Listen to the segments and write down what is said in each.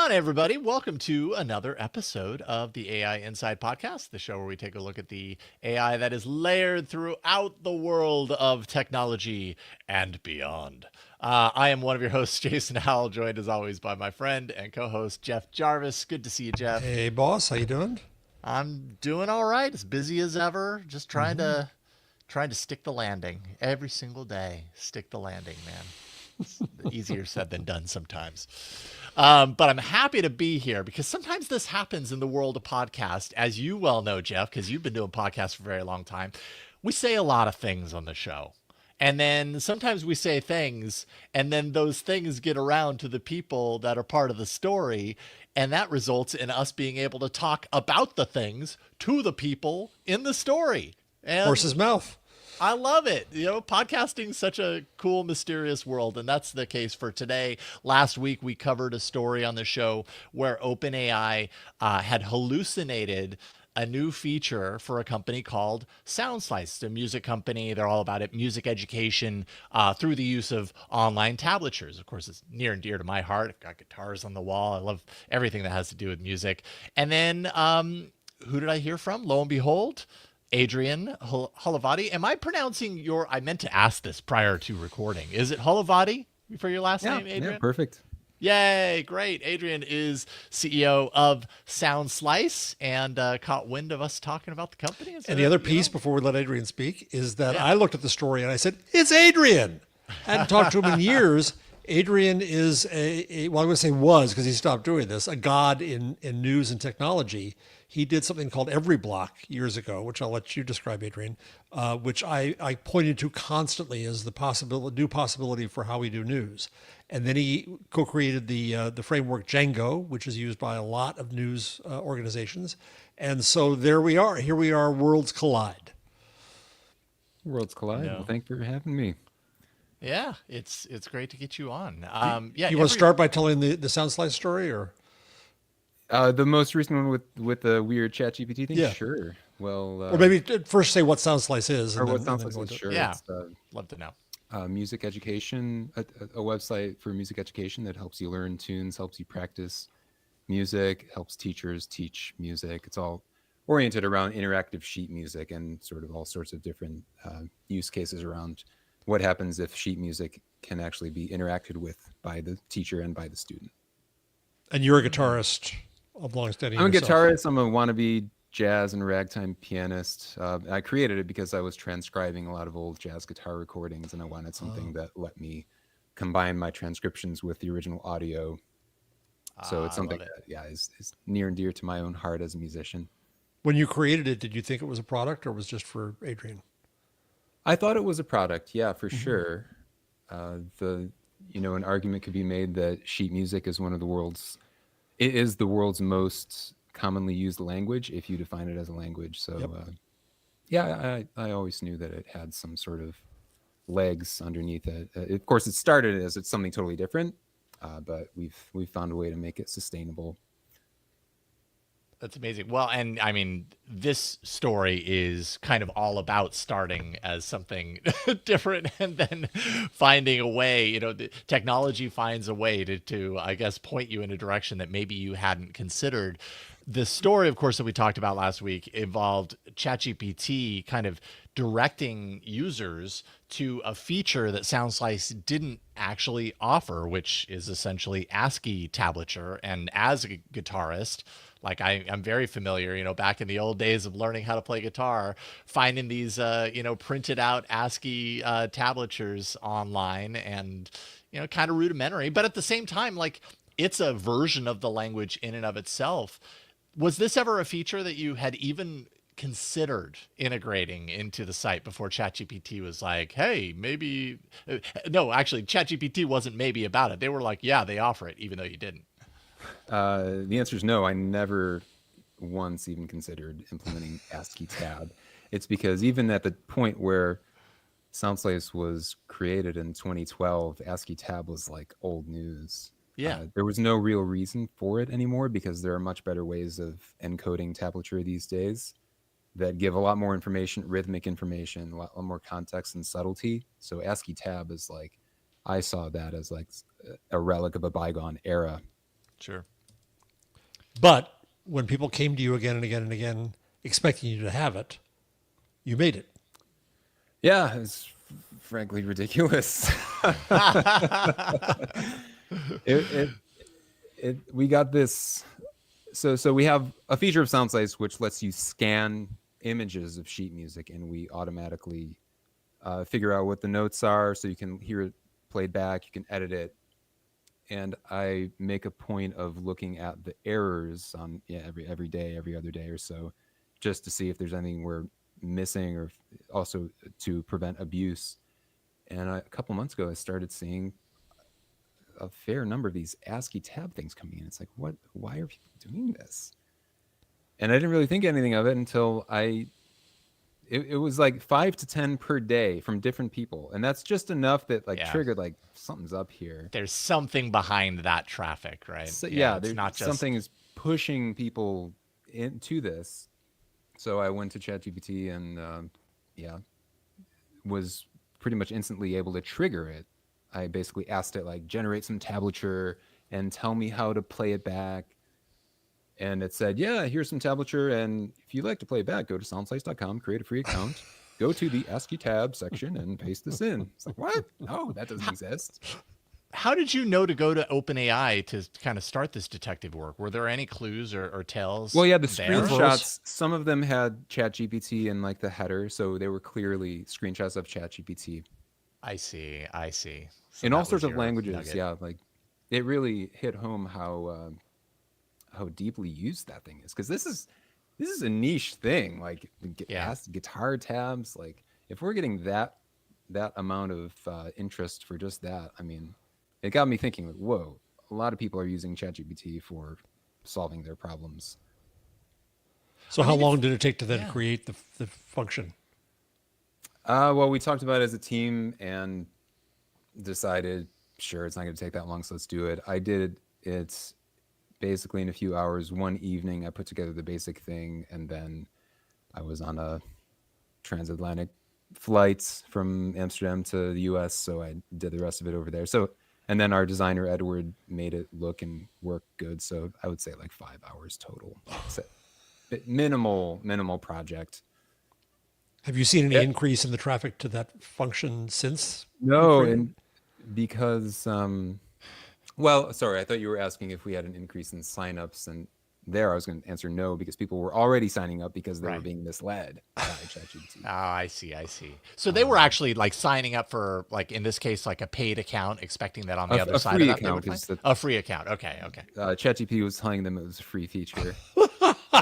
on, everybody? Welcome to another episode of the AI Inside Podcast, the show where we take a look at the AI that is layered throughout the world of technology and beyond. I am one of your hosts, Jason Howell, joined as always by my friend and co-host, Jeff Jarvis. Good to see you, Jeff. Hey, boss. How you doing? I'm doing all right. As busy as ever. Just trying to stick the landing every single day. Stick the landing, man. It's easier said than done sometimes. But I'm happy to be here because sometimes this happens in the world of podcast, as you well know, Jeff, because you've been doing podcasts for a very long time. We say a lot of things on the show. And then sometimes we say things, and then those things get around to the people that are part of the story. And that results in us being able to talk about the things to the people in the story. And horse's mouth. I love it. You know, podcasting is such a cool, mysterious world, and that's the case for today. Last week, we covered a story on the show where OpenAI had hallucinated a new feature for a company called Soundslice, a music company. They're all about it, music education through the use of online tablatures. Of course, it's near and dear to my heart. I've got guitars on the wall. I love everything that has to do with music. And then who did I hear from? Lo and behold, Adrian Holovaty. Am I pronouncing your... I meant to ask this prior to recording. Is it Holovaty for your last name, Adrian? Yeah, perfect. Yay, great. Adrian is CEO of Soundslice and caught wind of us talking about the company. And the other piece before we let Adrian speak is that I looked at the story and I said, it's Adrian. Hadn't talked to him in years. Adrian is well, I'm going to say was, because he stopped doing this, a god in news and technology. He did something called Every Block years ago, which I'll let you describe, Adrian, which I pointed to constantly as the new possibility for how we do news. And then he co-created the framework Django, which is used by a lot of news organizations. And so there we are. Here we are. Worlds collide. Worlds collide. No. Well, thank you for having me. Yeah, it's great to get you on. You want to start by telling the Soundslice story, or the most recent one with the weird ChatGPT thing? Yeah. Sure. Well, or maybe first say what Soundslice is. or And what then Soundslice is. Sure. Yeah. It's Love to know. music education, a website for music education that helps you learn tunes, helps you practice music, helps teachers teach music. It's all oriented around interactive sheet music and sort of all sorts of different use cases around what happens if sheet music can actually be interacted with by the teacher and by the student. And you're a guitarist of longstanding. I'm a guitarist. I'm a wannabe jazz and ragtime pianist. I created it because I was transcribing a lot of old jazz guitar recordings, and I wanted something that let me combine my transcriptions with the original audio. So it's something that is near and dear to my own heart as a musician. When you created it, did you think it was a product or was just for Adrian? I thought it was a product, yeah, for sure. An argument could be made that sheet music is the world's most commonly used language if you define it as a language. So, I always knew that it had some sort of legs underneath it. Of course, it started as it's something totally different, but we've found a way to make it sustainable. That's amazing. Well, and I mean, this story is kind of all about starting as something different and then finding a way, you know, the technology finds a way to, I guess, point you in a direction that maybe you hadn't considered. The story, of course, that we talked about last week involved ChatGPT kind of directing users to a feature that Soundslice didn't actually offer, which is essentially ASCII tablature. And as a guitarist, like I'm very familiar, you know, back in the old days of learning how to play guitar, finding these, printed out ASCII tablatures online and, you know, kind of rudimentary. But at the same time, like, it's a version of the language in and of itself. Was this ever a feature that you had even considered integrating into the site before ChatGPT was like, hey, maybe... No, actually, ChatGPT wasn't maybe about it. They were like, yeah, they offer it, even though you didn't. The answer is no. I never once even considered implementing ASCII tab. It's because even at the point where Soundslice was created in 2012, ASCII tab was like old news. Yeah. There was no real reason for it anymore because there are much better ways of encoding tablature these days that give a lot more information, rhythmic information, a lot more context and subtlety. So ASCII tab is like, I saw that as like a relic of a bygone era. Sure. But when people came to you again and again and again, expecting you to have it, you made it. Yeah, it's frankly ridiculous. it, we got this. So we have a feature of Soundslice which lets you scan images of sheet music, and we automatically figure out what the notes are, so you can hear it played back. You can edit it, and I make a point of looking at the errors on every day, every other day or so, just to see if there's anything we're missing, or also to prevent abuse. And a couple months ago, I started seeing a fair number of these ASCII tab things coming in. It's like, what? Why are people doing this? And I didn't really think anything of it until it was like 5 to 10 per day from different people, and that's just enough that triggered like something's up here. There's something behind that traffic, right? So, it's not just something is pushing people into this. So I went to ChatGPT and was pretty much instantly able to trigger it. I basically asked it generate some tablature and tell me how to play it back. And it said, yeah, here's some tablature. And if you'd like to play it back, go to soundslice.com, create a free account, go to the ASCII tab section and paste this in. It's like, what? No, that doesn't exist. How did you know to go to OpenAI to kind of start this detective work? Were there any clues or tales? Well, yeah, the there? screenshots, some of them had ChatGPT in the header, so they were clearly screenshots of ChatGPT. I see. So in all sorts of languages, nugget. yeah. It really hit home how deeply used that thing is, because this is a niche thing. Guitar tabs. If we're getting that amount of interest for just that, I mean, it got me thinking. Whoa, a lot of people are using ChatGPT for solving their problems. So how long did it take to then create the function? Well, we talked about it as a team and decided, sure, it's not going to take that long, so let's do it. I did it basically in a few hours. One evening, I put together the basic thing, and then I was on a transatlantic flight from Amsterdam to the US, so I did the rest of it over there. So, and then our designer, Edward, made it look and work good. So I would say 5 hours total. It's a minimal project. Have you seen any increase in the traffic to that function since? No, and because, well, sorry, I thought you were asking if we had an increase in signups, and there I was going to answer no, because people were already signing up because they were being misled by ChatGPT. Oh, I see. So they were actually signing up for in this case a paid account, expecting that on the other side of that they would find a free account. Okay. ChatGPT was telling them it was a free feature,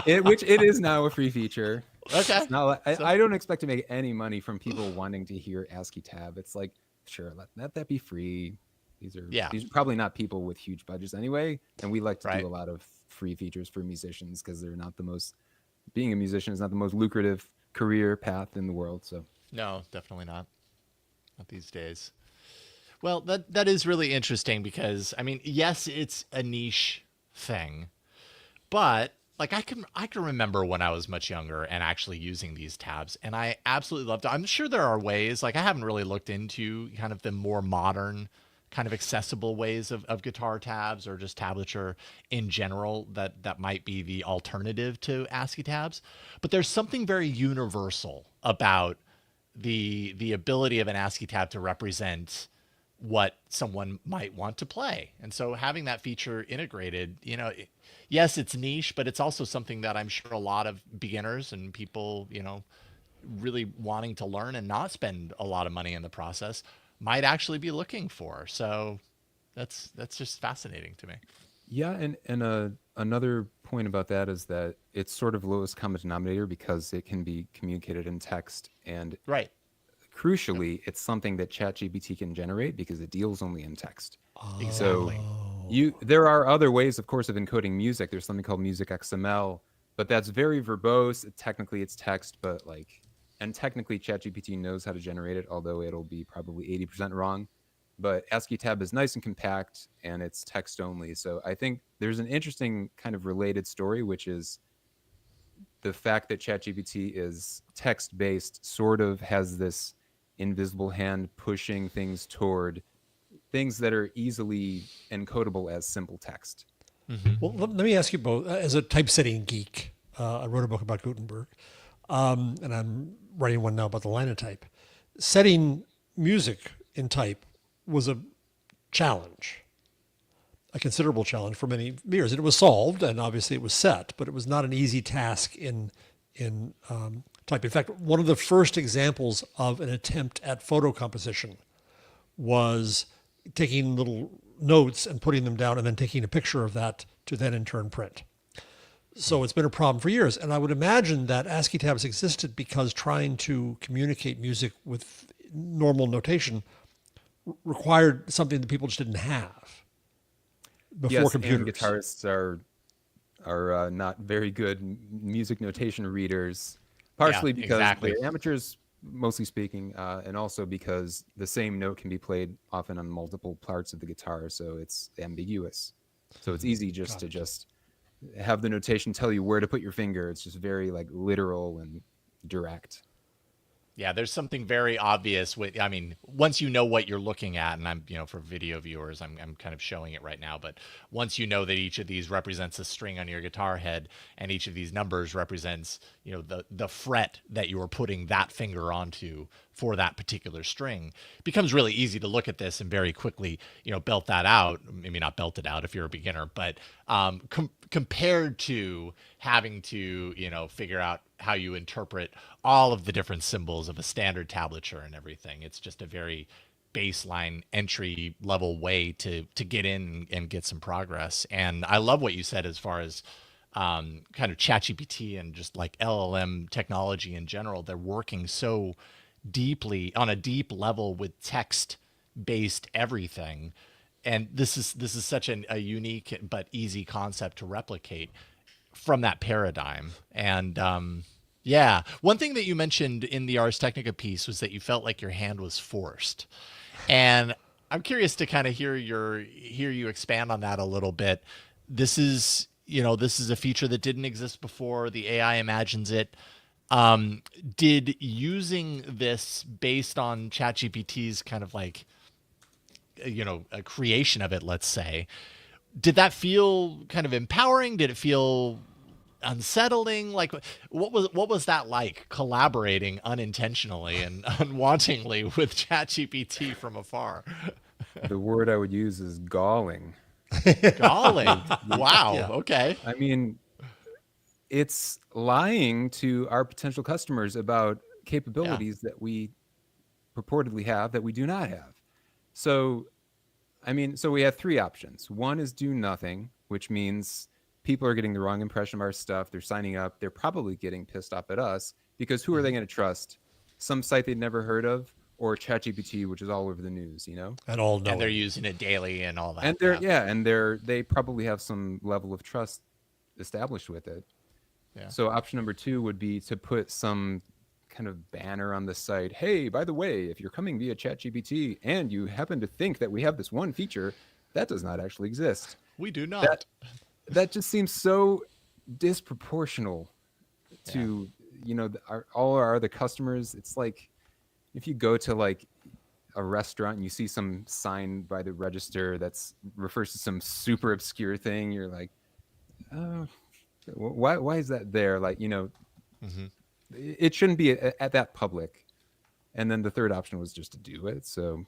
which it is now a free feature. Okay. It's not I don't expect to make any money from people wanting to hear ASCII tab. It's sure, let that be free. These are probably not people with huge budgets anyway, and we like to do a lot of free features for musicians, because they're not being a musician is not the most lucrative career path in the world. So no, definitely not these days. Well, that is really interesting, because I mean, yes, it's a niche thing, but I can remember when I was much younger and actually using these tabs, and I absolutely loved it. I'm sure there are ways, I haven't really looked into kind of the more modern, kind of accessible ways of guitar tabs or just tablature in general that might be the alternative to ASCII tabs. But there's something very universal about the ability of an ASCII tab to represent what someone might want to play. And so having that feature integrated, yes, it's niche, but it's also something that I'm sure a lot of beginners and people, really wanting to learn and not spend a lot of money in the process might actually be looking for. So that's just fascinating to me. Yeah, and another point about that is that it's sort of lowest common denominator, because it can be communicated in text, and crucially, it's something that ChatGPT can generate because it deals only in text. Exactly. So there are other ways, of course, of encoding music. There's something called music XML, but that's very verbose. Technically, it's text, but and technically ChatGPT knows how to generate it, although it'll be probably 80% wrong. But ASCII tab is nice and compact, and it's text only. So I think there's an interesting kind of related story, which is the fact that ChatGPT is text-based sort of has this invisible hand pushing things toward things that are easily encodable as simple text. Well, let me ask you both. As a typesetting geek, I wrote a book about Gutenberg, and I'm writing one now about the linotype. Setting music in type was a challenge, a considerable challenge for many years. And it was solved, and obviously it was set, but it was not an easy task in type. In fact, one of the first examples of an attempt at photo composition was taking little notes and putting them down and then taking a picture of that to then in turn print. So it's been a problem for years. And I would imagine that ASCII tabs existed because trying to communicate music with normal notation required something that people just didn't have before Yes, computers. and guitarists are not very good music notation readers, partially because exactly. they're amateurs, mostly speaking, and also because the same note can be played often on multiple parts of the guitar, so it's ambiguous. So it's easy just to just have the notation tell you where to put your finger. It's just very like literal and direct. Yeah, there's something very obvious with, I mean, once you know what you're looking at, and I'm, for video viewers, I'm kind of showing it right now, but once you know that each of these represents a string on your guitar head and each of these numbers represents, the fret that you are putting that finger onto for that particular string, it becomes really easy to look at this and very quickly, belt that out. Maybe not belt it out if you're a beginner, but compared to having to, figure out how you interpret all of the different symbols of a standard tablature and everything. It's just a very baseline entry level way to get in and get some progress. And I love what you said as far as kind of ChatGPT and just like LLM technology in general. They're working so deeply on a deep level with text based everything. And this is such a unique but easy concept to replicate from that paradigm. And yeah, one thing that you mentioned in the Ars Technica piece was that you felt like your hand was forced. And I'm curious to kind of hear you expand on that a little bit. This is a feature that didn't exist before. The AI imagines it. Did using this based on ChatGPT's kind of like, a creation of it, let's say, did that feel kind of empowering? Did it feel unsettling? Like, what was that like, collaborating unintentionally and unwantingly with ChatGPT from afar? The word I would use is galling. Galling. Wow. Yeah. Okay. I mean, it's lying to our potential customers about capabilities that we purportedly have that we do not have. So, so we have three options. One is do nothing, which means people are getting the wrong impression of our stuff. They're signing up. They're probably getting pissed off at us because who are they going to trust? Some site they'd never heard of, or ChatGPT, which is all over the news, And all know And they're it. using it daily and all that. And they probably have some level of trust established with it. Yeah. So option number two would be to put some kind of banner on the site. Hey, by the way, if you're coming via ChatGPT and you happen to think that we have this one feature, that does not actually exist. We do not. That just seems so disproportional to all our other customers. It's like if you go to like a restaurant and you see some sign by the register that's refers to some super obscure thing, you're like, oh, why is that there? Like, it shouldn't be at that public. And then the third option was just to do it. So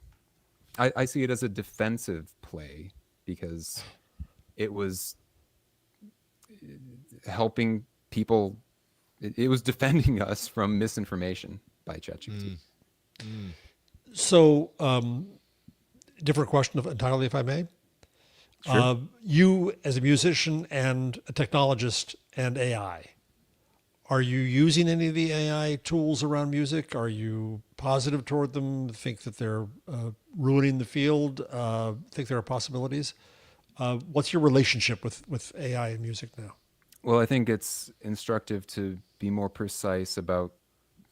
I see it as a defensive play because it was helping people. It was defending us from misinformation by ChatGPT. So, different question entirely, if I may. Sure. You, as a musician and a technologist and AI, are you using any of the AI tools around music? Are you positive toward them? Think that they're ruining the field? Think there are possibilities? What's your relationship with AI and music now? Well, I think it's instructive to be more precise about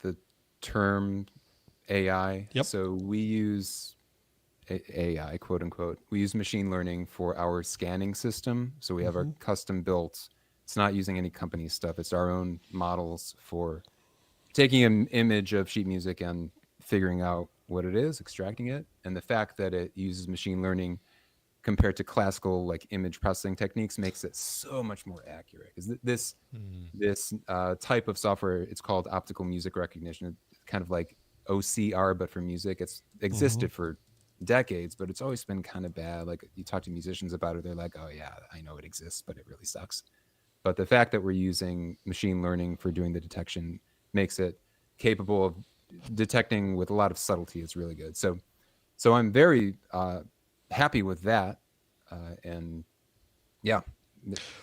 the term AI. Yep. So we use AI, quote unquote. We use machine learning for our scanning system. So we have our custom built. It's not using any company stuff. It's our own models for taking an image of sheet music and figuring out what it is, extracting it. And the fact that it uses machine learning compared to classical like image processing techniques makes it so much more accurate. Because this type of software, it's called optical music recognition. It's kind of like OCR, but for music. It's existed for decades, but it's always been kind of bad. Like you talk to musicians about it, they're like, oh yeah, I know it exists, but it really sucks. But the fact that we're using machine learning for doing the detection makes it capable of detecting with a lot of subtlety. It's really good. So I'm very happy with that. And yeah,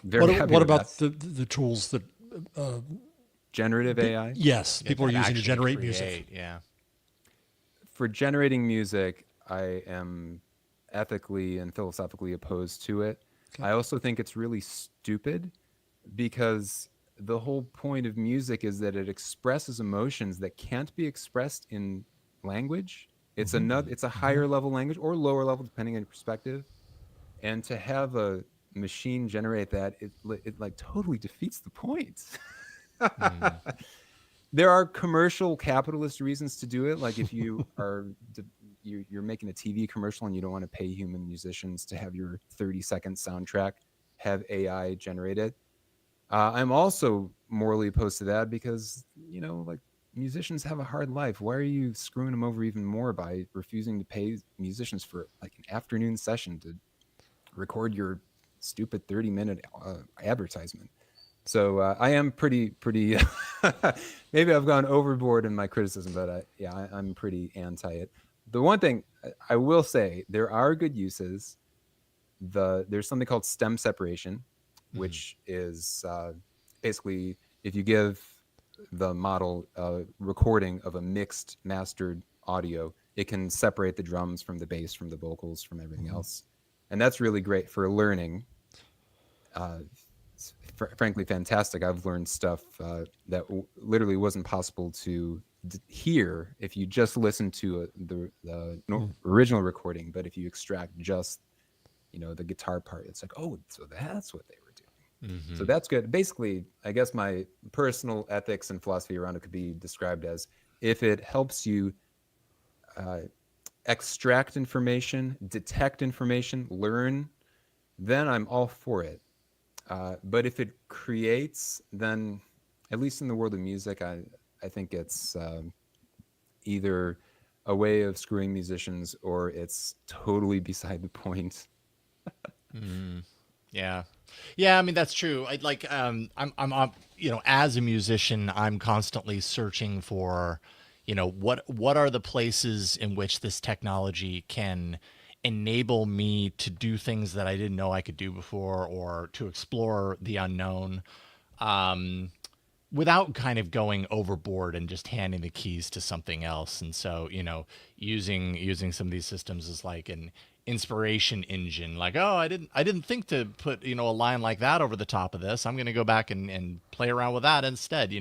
very happy What with about that. the tools that Generative AI? yes, people are that using to actually generate create, music? Yeah. For generating music, I am ethically and philosophically opposed to it. Okay. I also think it's really stupid because the whole point of music is that it expresses emotions that can't be expressed in language. It's a higher level language or lower level depending on your perspective. And to have a machine generate that, it like totally defeats the point. There are commercial capitalist reasons to do it. Like if you are you're making a TV commercial and you don't want to pay human musicians to have your 30-second soundtrack have AI generate it. I'm also morally opposed to that because, like musicians have a hard life. Why are you screwing them over even more by refusing to pay musicians for like an afternoon session to record your stupid 30-minute advertisement? So I am pretty. Maybe I've gone overboard in my criticism, but I'm pretty anti it. The one thing I will say, there are good uses. There's something called stem separation, which is basically if you give the model a recording of a mixed mastered audio, it can separate the drums from the bass, from the vocals, from everything else, and that's really great for learning. Frankly, fantastic. I've learned stuff that literally wasn't possible to hear if you just listen to the original recording. But if you extract just, the guitar part, it's like, oh, so that's what they were doing. So that's good. Basically, I guess my personal ethics and philosophy around it could be described as if it helps you extract information, detect information, learn, then I'm all for it. But if it creates, then at least in the world of music, I think it's either a way of screwing musicians or it's totally beside the point. Yeah. Yeah, I mean that's true. I'm as a musician, I'm constantly searching for, what are the places in which this technology can enable me to do things that I didn't know I could do before, or to explore the unknown, without kind of going overboard and just handing the keys to something else. And so, using some of these systems as like an inspiration engine, like, oh, I didn't think to put, a line like that over the top of this. I'm going to go back and play around with that instead,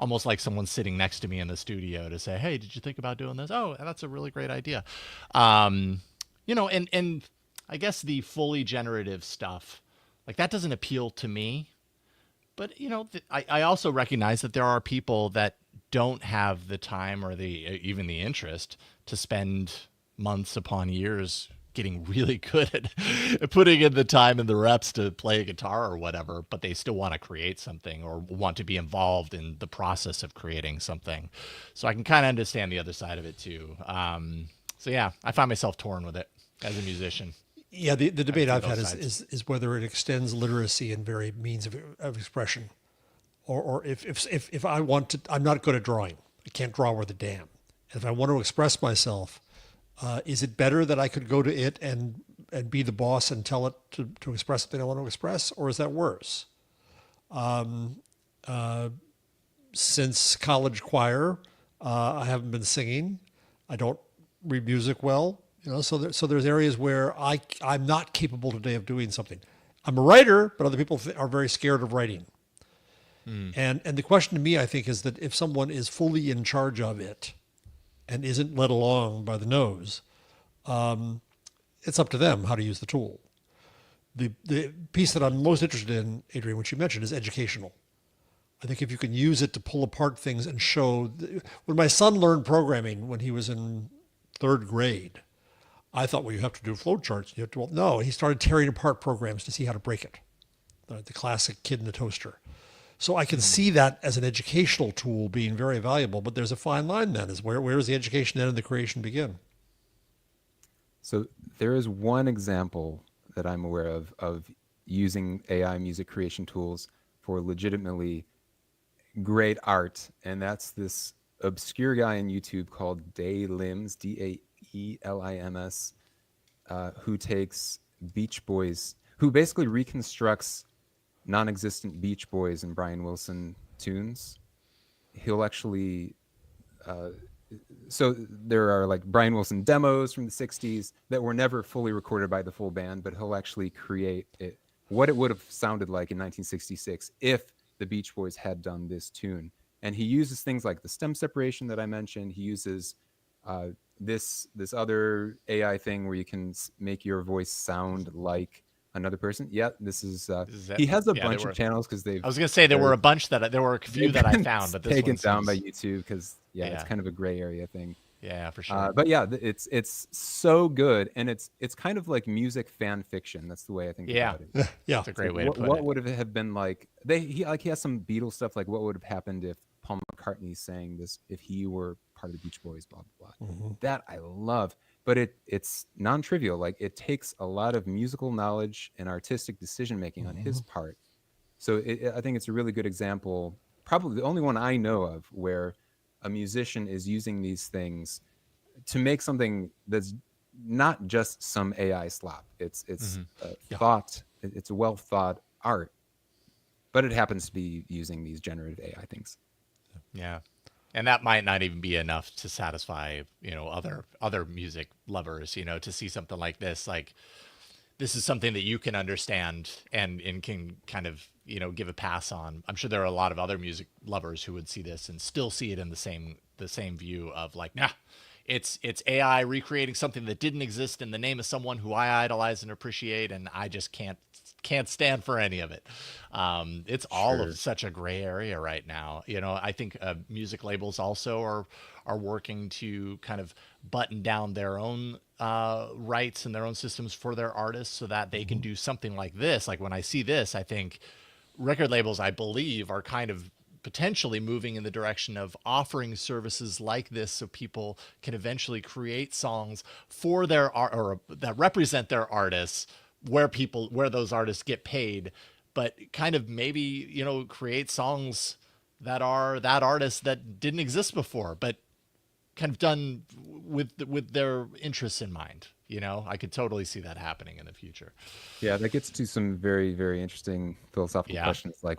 almost like someone sitting next to me in the studio to say, hey, did you think about doing this? Oh, that's a really great idea. And I guess the fully generative stuff, like that doesn't appeal to me. But, I also recognize that there are people that don't have the time or even the interest to spend months upon years getting really good at putting in the time and the reps to play a guitar or whatever, but they still want to create something or want to be involved in the process of creating something. So I can kind of understand the other side of it too. So yeah, I find myself torn with it as a musician. Yeah, the debate I've had is whether it extends literacy in very means of expression, or if I want to, I'm not good at drawing. I can't draw worth a damn. And if I want to express myself, is it better that I could go to it and be the boss and tell it to express something I want to express, or is that worse? Since college choir, I haven't been singing. I don't read music well. So there's areas where I'm not capable today of doing something. I'm a writer, but other people are very scared of writing. And the question to me, I think, is that if someone is fully in charge of it and isn't led along by the nose, it's up to them how to use the tool. The piece that I'm most interested in, Adrian, which you mentioned, is educational. I think if you can use it to pull apart things and show. When my son learned programming when he was in third grade, I thought, well, you have to do flow charts. You have to, well, no, he started tearing apart programs to see how to break it. The classic kid in the toaster. So I can see that as an educational tool being very valuable, but there's a fine line then. Is where does the education end and the creation begin? So there is one example that I'm aware of using AI music creation tools for legitimately great art, and that's this obscure guy on YouTube called Daelims, Daelims, who takes Beach Boys, who basically reconstructs non-existent Beach Boys and Brian Wilson tunes. He'll actually so there are like Brian Wilson demos from the 60s that were never fully recorded by the full band, but he'll actually create it, what it would have sounded like in 1966 if the Beach Boys had done this tune. And he uses things like the stem separation that I mentioned. He uses this other AI thing where you can make your voice sound like another person. Yeah, this is he has a bunch of channels because they've. I was gonna say there were a bunch there were a few that I found, but this taken one down by YouTube because it's kind of a gray area thing. Yeah, for sure. But yeah, it's so good, and it's kind of like music fan fiction. That's the way I think about it. Yeah, it's a great way to put it. What would it have been like? He has some Beatles stuff, like what would have happened if Paul McCartney sang this, if he were part of the Beach Boys, blah blah blah. Mm-hmm. That I love, but it's non-trivial. Like it takes a lot of musical knowledge and artistic decision making on his part. So I think it's a really good example, probably the only one I know of, where a musician is using these things to make something that's not just some AI slop. It's thought. It's a well thought art, but it happens to be using these generative AI things. Yeah, and that might not even be enough to satisfy other music lovers. To see something like this, like this is something that you can understand and can kind of give a pass on. I'm sure there are a lot of other music lovers who would see this and still see it in the same view of like, nah, it's AI recreating something that didn't exist in the name of someone who I idolize and appreciate, and I just can't stand for any of it. It's all of such a gray area right now. I think music labels also are working to kind of button down their own rights and their own systems for their artists so that they can do something like this. Like when I see this, I think record labels, I believe, are kind of potentially moving in the direction of offering services like this so people can eventually create songs for their art or that represent their artists where those artists get paid, but kind of maybe, create songs that are that artist that didn't exist before, but kind of done with their interests in mind. I could totally see that happening in the future. Yeah, that gets to some very, very interesting philosophical questions, like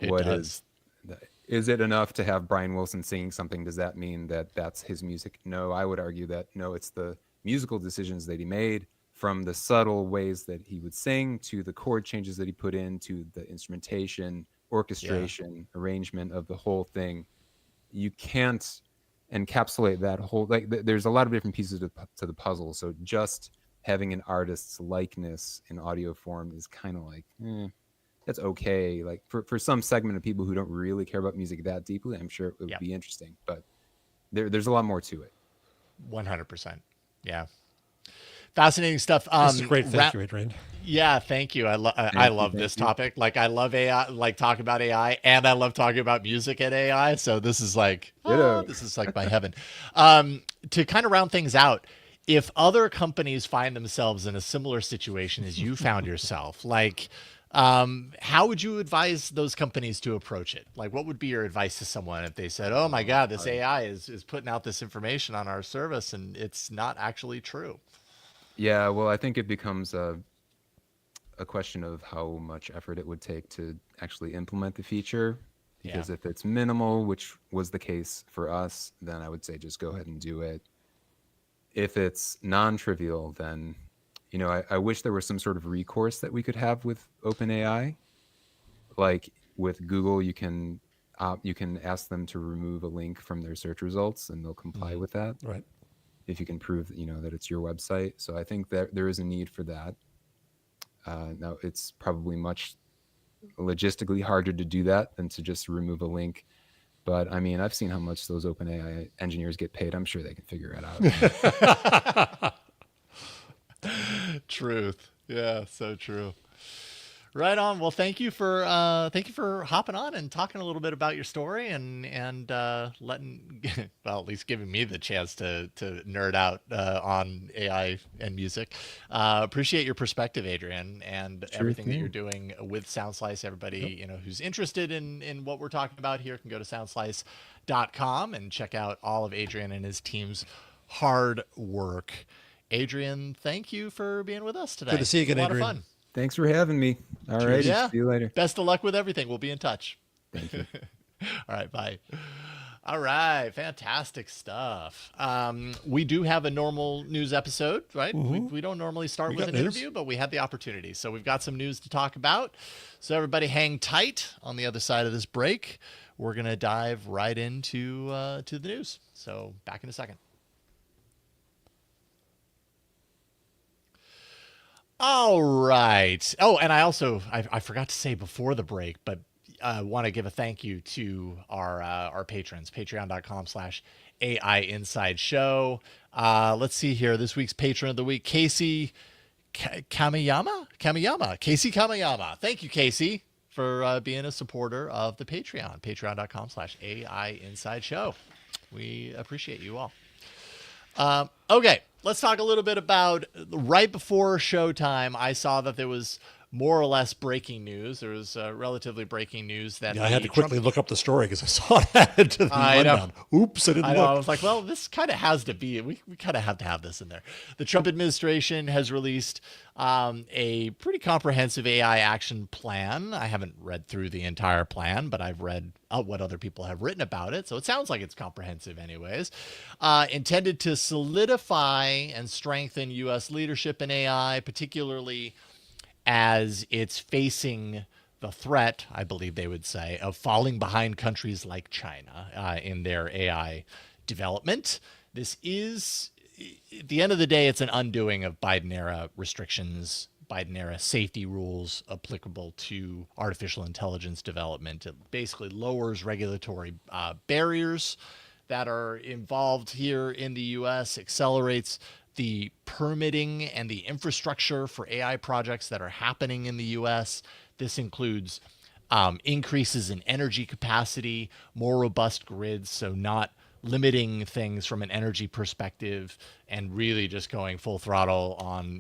is it enough to have Brian Wilson singing something? Does that mean that that's his music? No, I would argue that no, it's the musical decisions that he made, from the subtle ways that he would sing to the chord changes that he put in to the instrumentation, orchestration, arrangement of the whole thing. You can't encapsulate that whole, like there's a lot of different pieces to the puzzle. So just having an artist's likeness in audio form is kind of like, that's okay. Like for some segment of people who don't really care about music that deeply, I'm sure it would be interesting, but there's a lot more to it. 100%. Yeah. Fascinating stuff. This is great. Thank you, Adrian. Yeah, thank you. I love this topic. Like I love AI, like talking about AI, and I love talking about music and AI. So this is like, this is like my heaven. To kind of round things out, if other companies find themselves in a similar situation as you found yourself, like, how would you advise those companies to approach it? Like, what would be your advice to someone if they said, "Oh my God, this AI is putting out this information on our service, and it's not actually true"? Yeah, well, I think it becomes a question of how much effort it would take to actually implement the feature. Because if it's minimal, which was the case for us, then I would say just go ahead and do it. If it's non-trivial, then, I wish there was some sort of recourse that we could have with OpenAI. Like with Google, you can ask them to remove a link from their search results, and they'll comply with that. Right. If you can prove that it's your website. So I think that there is a need for that. Now it's probably much logistically harder to do that than to just remove a link. But I mean, I've seen how much those OpenAI engineers get paid. I'm sure they can figure it out. Truth. Yeah, so true. Right on. Well, thank you for hopping on and talking a little bit about your story and letting well, at least giving me the chance to nerd out on AI and music. Appreciate your perspective, Adrian, and Sure everything that you're thing. doing with Soundslice. Yep. Everybody who's interested in what we're talking about here can go to soundslice.com and check out all of Adrian and his team's hard work. Adrian, thank you for being with us today. Good to see you again, A lot Adrian. of fun. Thanks for having me. All righty. Yeah. See you later. Best of luck with everything. We'll be in touch. Thank you. All right. Bye. All right. Fantastic stuff. We do have a normal news episode, right? We don't normally start We with got an news. interview, but we had the opportunity. So we've got some news to talk about. So everybody hang tight on the other side of this break. We're going to dive right into to the news. So back in a second. All right. Oh, and I forgot to say before the break, but I want to give a thank you to our patrons, patreon.com/AI Inside Show. Let's see here. This week's patron of the week, Casey Kamiyama. Casey Kamiyama. Thank you, Casey, for being a supporter of the Patreon. Patreon.com/AI Inside Show. We appreciate you all. Okay, let's talk a little bit about right before showtime. I saw that there was more or less breaking news. There was relatively breaking news that Yeah, I had to the quickly look up the story because I saw it added to the I know. rundown. Oops, I didn't I know. I look. was like, well, this kind of has to be. We kind of have to have this in there. The Trump administration has released a pretty comprehensive AI action plan. I haven't read through the entire plan, but I've read what other people have written about it. So it sounds like it's comprehensive, anyways. Intended to solidify and strengthen U.S. leadership in AI, particularly as it's facing the threat, I believe they would say, of falling behind countries like China in their AI development. This is, at the end of the day, it's an undoing of Biden era restrictions, Biden era safety rules applicable to artificial intelligence development. It basically lowers regulatory barriers that are involved here in the U.S., accelerates the permitting and the infrastructure for AI projects that are happening in the U.S. This includes increases in energy capacity, more robust grids, so not limiting things from an energy perspective and really just going full throttle on,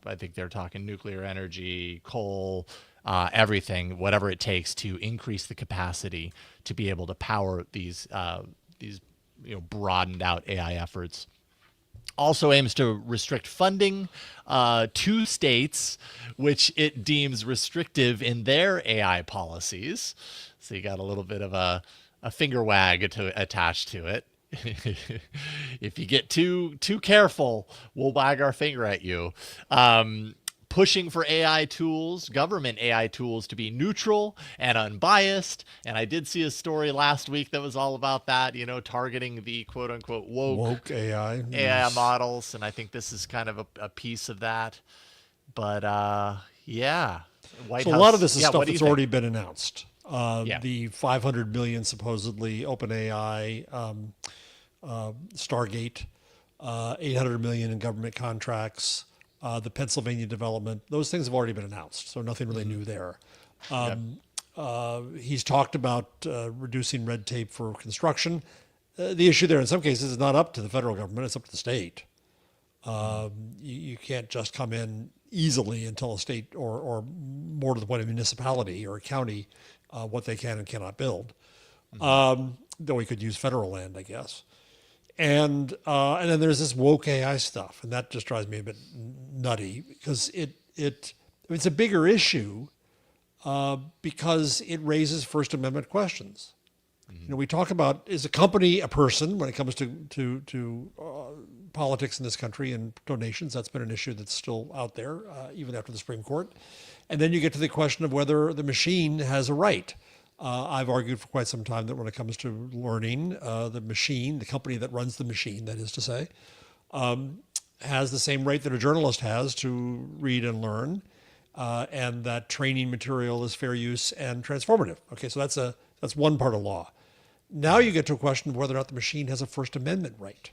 I think they're talking nuclear energy, coal, everything, whatever it takes to increase the capacity to be able to power these broadened out AI efforts. Also aims to restrict funding to states, which it deems restrictive in their AI policies. So you got a little bit of a finger wag to attach to it. If you get too careful, we'll wag our finger at you. Pushing for AI tools, government AI tools, to be neutral and unbiased. And I did see a story last week that was all about that, targeting the quote unquote woke AI. AI models. And I think this is kind of a piece of that. But yeah. White So House, a lot of this is yeah, stuff what do you that's think? already been announced. Yeah. The 500 million supposedly OpenAI, Stargate, 800 million in government contracts, the Pennsylvania development. Those things have already been announced, so nothing really new there. He's talked about reducing red tape for construction. The issue there, in some cases, is not up to the federal government; it's up to the state. You can't just come in easily and tell a state, or more to the point, a municipality or a county, what they can and cannot build. Though we could use federal land, I guess. And then there's this woke AI stuff, and that just drives me a bit nutty because it's a bigger issue because it raises First Amendment questions. We talk about, is a company a person when it comes to politics in this country and donations? That's been an issue that's still out there, even after the Supreme Court. And then you get to the question of whether the machine has a right. I've argued for quite some time that when it comes to learning, the machine, the company that runs the machine, that is to say, has the same right that a journalist has to read and learn, and that training material is fair use and transformative. Okay, so that's one part of law. Now you get to a question of whether or not the machine has a First Amendment right.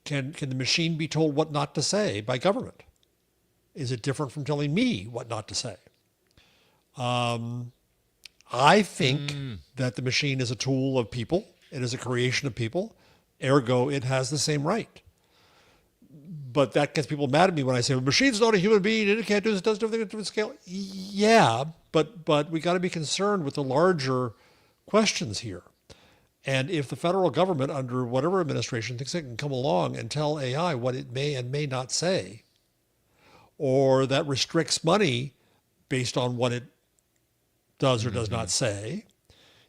Can the machine be told what not to say by government? Is it different from telling me what not to say? I think that the machine is a tool of people. It is a creation of people. Ergo, it has the same right. But that gets people mad at me when I say, well, the machine's not a human being, and it can't do this, doesn't do everything at a different scale. Yeah, but we got to be concerned with the larger questions here. And if the federal government, under whatever administration, thinks it can come along and tell AI what it may and may not say, or that restricts money based on what it does or does not say,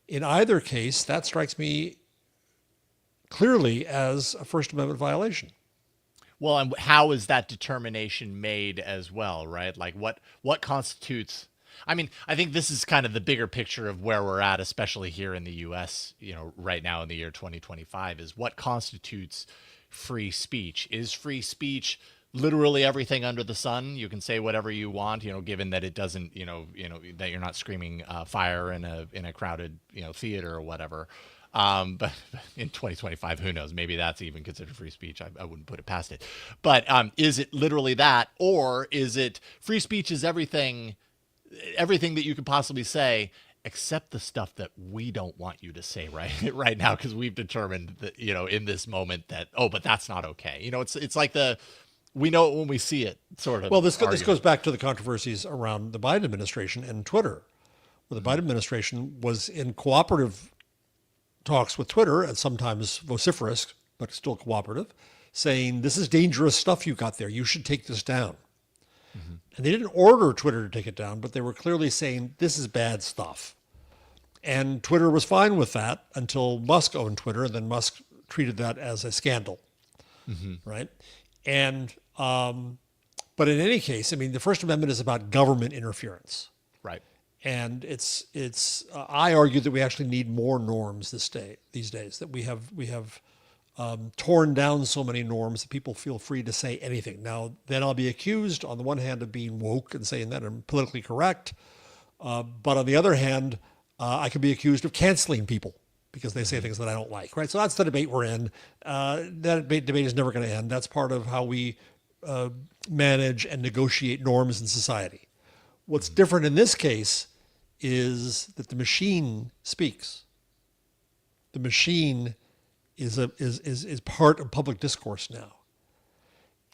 in either case, that strikes me clearly as a First Amendment violation. Well, and how is that determination made as well, right? Like what constitutes? I mean, I think this is kind of the bigger picture of where we're at, especially here in the U.S. Right now in the year 2025, is what constitutes free speech. Is free speech literally everything under the sun? You can say whatever you want, given that it doesn't, that you're not screaming fire in a crowded, theater or whatever. But in 2025, who knows? Maybe that's even considered free speech. I wouldn't put it past it. But is it literally that, or is it free speech is everything that you could possibly say, except the stuff that we don't want you to say right now, because we've determined that in this moment that but that's not okay. It's like we know it when we see it, sort of. Well, this goes back to the controversies around the Biden administration and Twitter, where the Biden administration was in cooperative talks with Twitter, and sometimes vociferous, but still cooperative, saying, this is dangerous stuff you got there. You should take this down. Mm-hmm. And they didn't order Twitter to take it down, but they were clearly saying, this is bad stuff. And Twitter was fine with that until Musk owned Twitter, and then Musk treated that as a scandal, right? And, but in any case, I mean, the First Amendment is about government interference. Right. And I argue that we actually need more norms these days, that we have torn down so many norms that people feel free to say anything. Now, then I'll be accused on the one hand of being woke and saying that I'm politically correct. But on the other hand, I could be accused of canceling people because they say things that I don't like, right? So that's the debate we're in. That debate is never going to end. That's part of how we manage and negotiate norms in society. What's different in this case is that the machine speaks. The machine is part of public discourse now.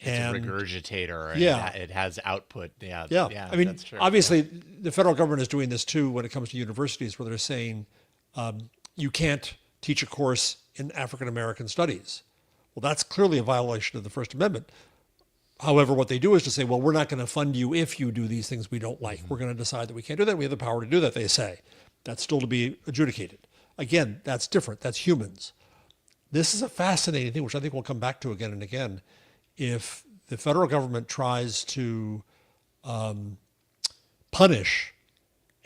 It's a regurgitator. Yeah. It has output. Yeah. I mean, that's true. obviously, the federal government is doing this too when it comes to universities, where they're saying you can't teach a course in African American studies. Well, that's clearly a violation of the First Amendment. However, what they do is to say, well, we're not going to fund you if you do these things we don't like. We're going to decide that we can't do that. We have the power to do that, they say. That's still to be adjudicated. Again, that's different. That's humans. This is a fascinating thing, which I think we'll come back to again and again. If the federal government tries to punish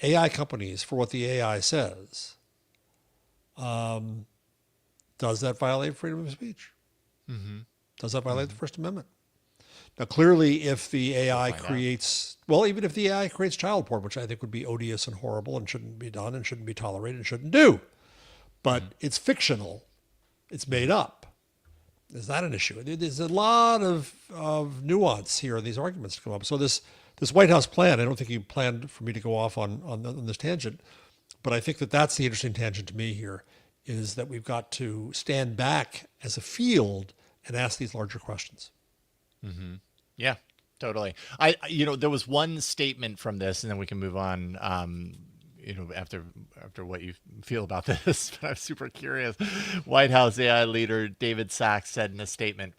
AI companies for what the AI says, does that violate freedom of speech? Does that violate the First Amendment? Now, clearly, if the AI creates, even if the AI creates child porn, which I think would be odious and horrible and shouldn't be done and shouldn't be tolerated and shouldn't do, but it's fictional, it's made up. Is that an issue? There's a lot of nuance here in these arguments to come up. So this White House plan, I don't think you planned for me to go off on this tangent, but I think that's the interesting tangent to me here, is that we've got to stand back as a field and ask these larger questions. Yeah, totally. There was one statement from this, and then we can move on. After what you feel about this, but I'm super curious. White House AI leader David Sachs said in a statement,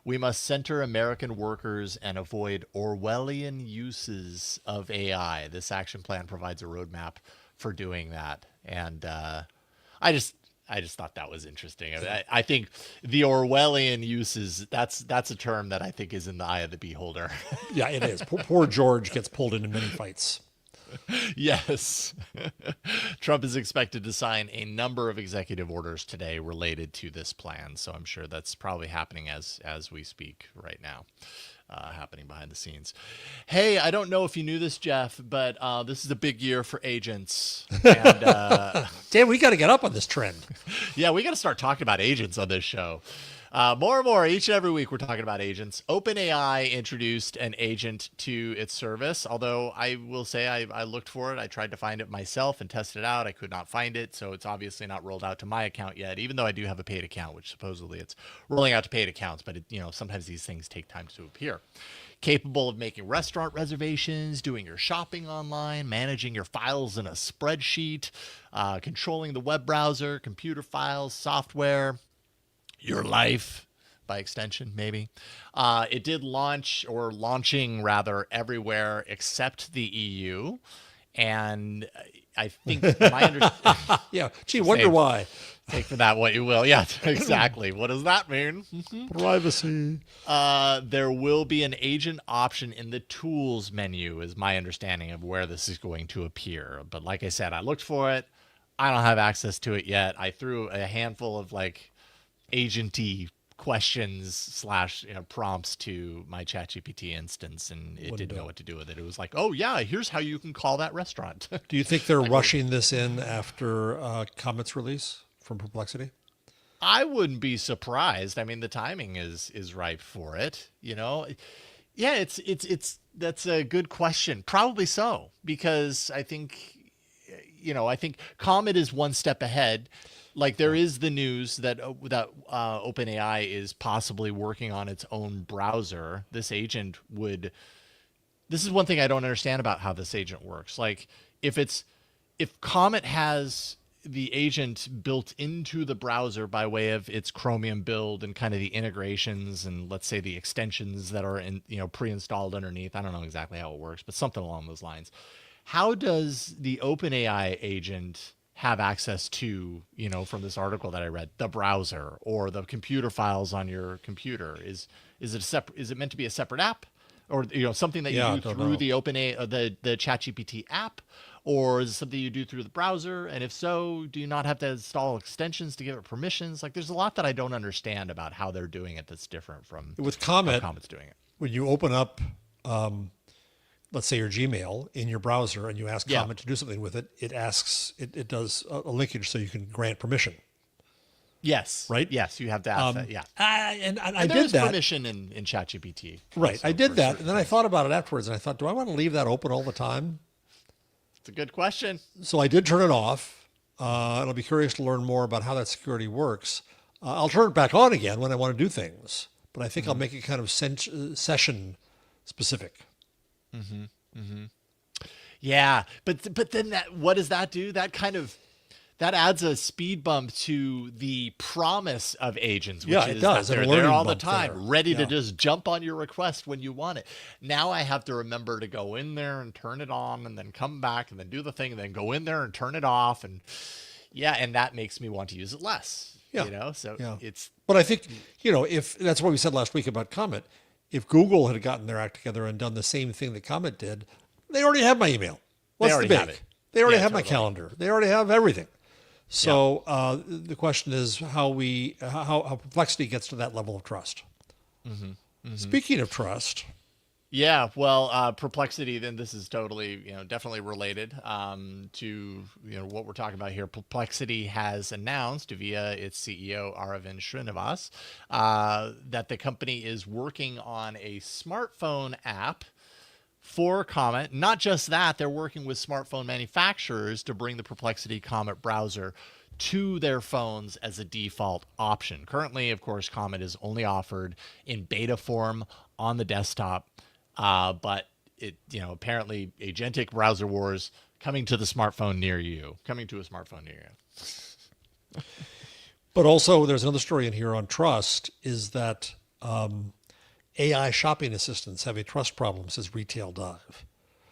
"We must center American workers and avoid Orwellian uses of AI. This action plan provides a roadmap for doing that." And I just thought that was interesting. I think the Orwellian uses, that's a term that I think is in the eye of the beholder. Yeah, it is. Poor George gets pulled into many fights. Yes. Trump is expected to sign a number of executive orders today related to this plan. So I'm sure that's probably happening as we speak right now. Happening behind the scenes. Hey, I don't know if you knew this, Jeff, but this is a big year for agents. And, Dan, we got to get up on this trend. Yeah, we got to start talking about agents on this show. More and more each and every week we're talking about agents. OpenAI introduced an agent to its service, although I will say I looked for it. I tried to find it myself and test it out. I could not find it, so it's obviously not rolled out to my account yet, even though I do have a paid account, which supposedly it's rolling out to paid accounts, but sometimes these things take time to appear. Capable of making restaurant reservations, doing your shopping online, managing your files in a spreadsheet, controlling the web browser, computer files, software, your life by extension, maybe. It did launching rather everywhere except the EU. And I think my understanding. Yeah. Gee, wonder why. Take for that what you will. Yeah, exactly. What does that mean? Privacy. There will be an agent option in the tools menu, is my understanding of where this is going to appear. But like I said, I looked for it. I don't have access to it yet. I threw a handful of agenty questions / prompts to my ChatGPT instance, and it didn't know what to do with it. It was like, oh yeah, here's how you can call that restaurant. Do you think they're rushing this in after Comet's release from Perplexity? I wouldn't be surprised. I mean, the timing is ripe for it. Yeah, it's that's a good question. Probably so, because I think Comet is one step ahead. There is the news that OpenAI is possibly working on its own browser. This is one thing I don't understand about how this agent works. If Comet has the agent built into the browser by way of its Chromium build and kind of the integrations and let's say the extensions that are pre-installed underneath. I don't know exactly how it works, but something along those lines. How does the OpenAI agent have access to, from this article that I read, the browser or the computer files on your computer? Is it meant to be a separate app, or something that you do through the OpenAI, the ChatGPT app, or is it something you do through the browser? And if so, do you not have to install extensions to give it permissions? There's a lot that I don't understand about how they're doing it that's different from with Comet. How Comet's doing it. When you open up, let's say your Gmail in your browser, and you ask Comet to do something with it, it does a linkage so you can grant permission. Yes. Right? Yes, you have to ask that. Yeah. And I did that. There's permission in ChatGPT. Right. I did that. And then I thought about it afterwards, and I thought, do I want to leave that open all the time? It's a good question. So I did turn it off. And I'll be curious to learn more about how that security works. I'll turn it back on again when I want to do things. But I think I'll make it kind of session specific. Yeah, but then what does that do? That adds a speed bump to the promise of agents, which is that they're there all the time, ready to just jump on your request when you want it. Now I have to remember to go in there and turn it on, and then come back and then do the thing, and then go in there and turn it off, and that makes me want to use it less. It's. But I think if that's what we said last week about Comet. If Google had gotten their act together and done the same thing that Comet did, they already have my email. What's the big? They already have my calendar. They already have everything. So the question is how Perplexity gets to that level of trust. Speaking of trust. Yeah, well, Perplexity, then this is totally, definitely related to, what we're talking about here. Perplexity has announced via its CEO, Aravind Srinivas, that the company is working on a smartphone app for Comet. Not just that, they're working with smartphone manufacturers to bring the Perplexity Comet browser to their phones as a default option. Currently, of course, Comet is only offered in beta form on the desktop. But it, apparently agentic browser wars coming to a smartphone near you. But also there's another story in here on trust is that AI shopping assistants have a trust problem, says Retail Dive.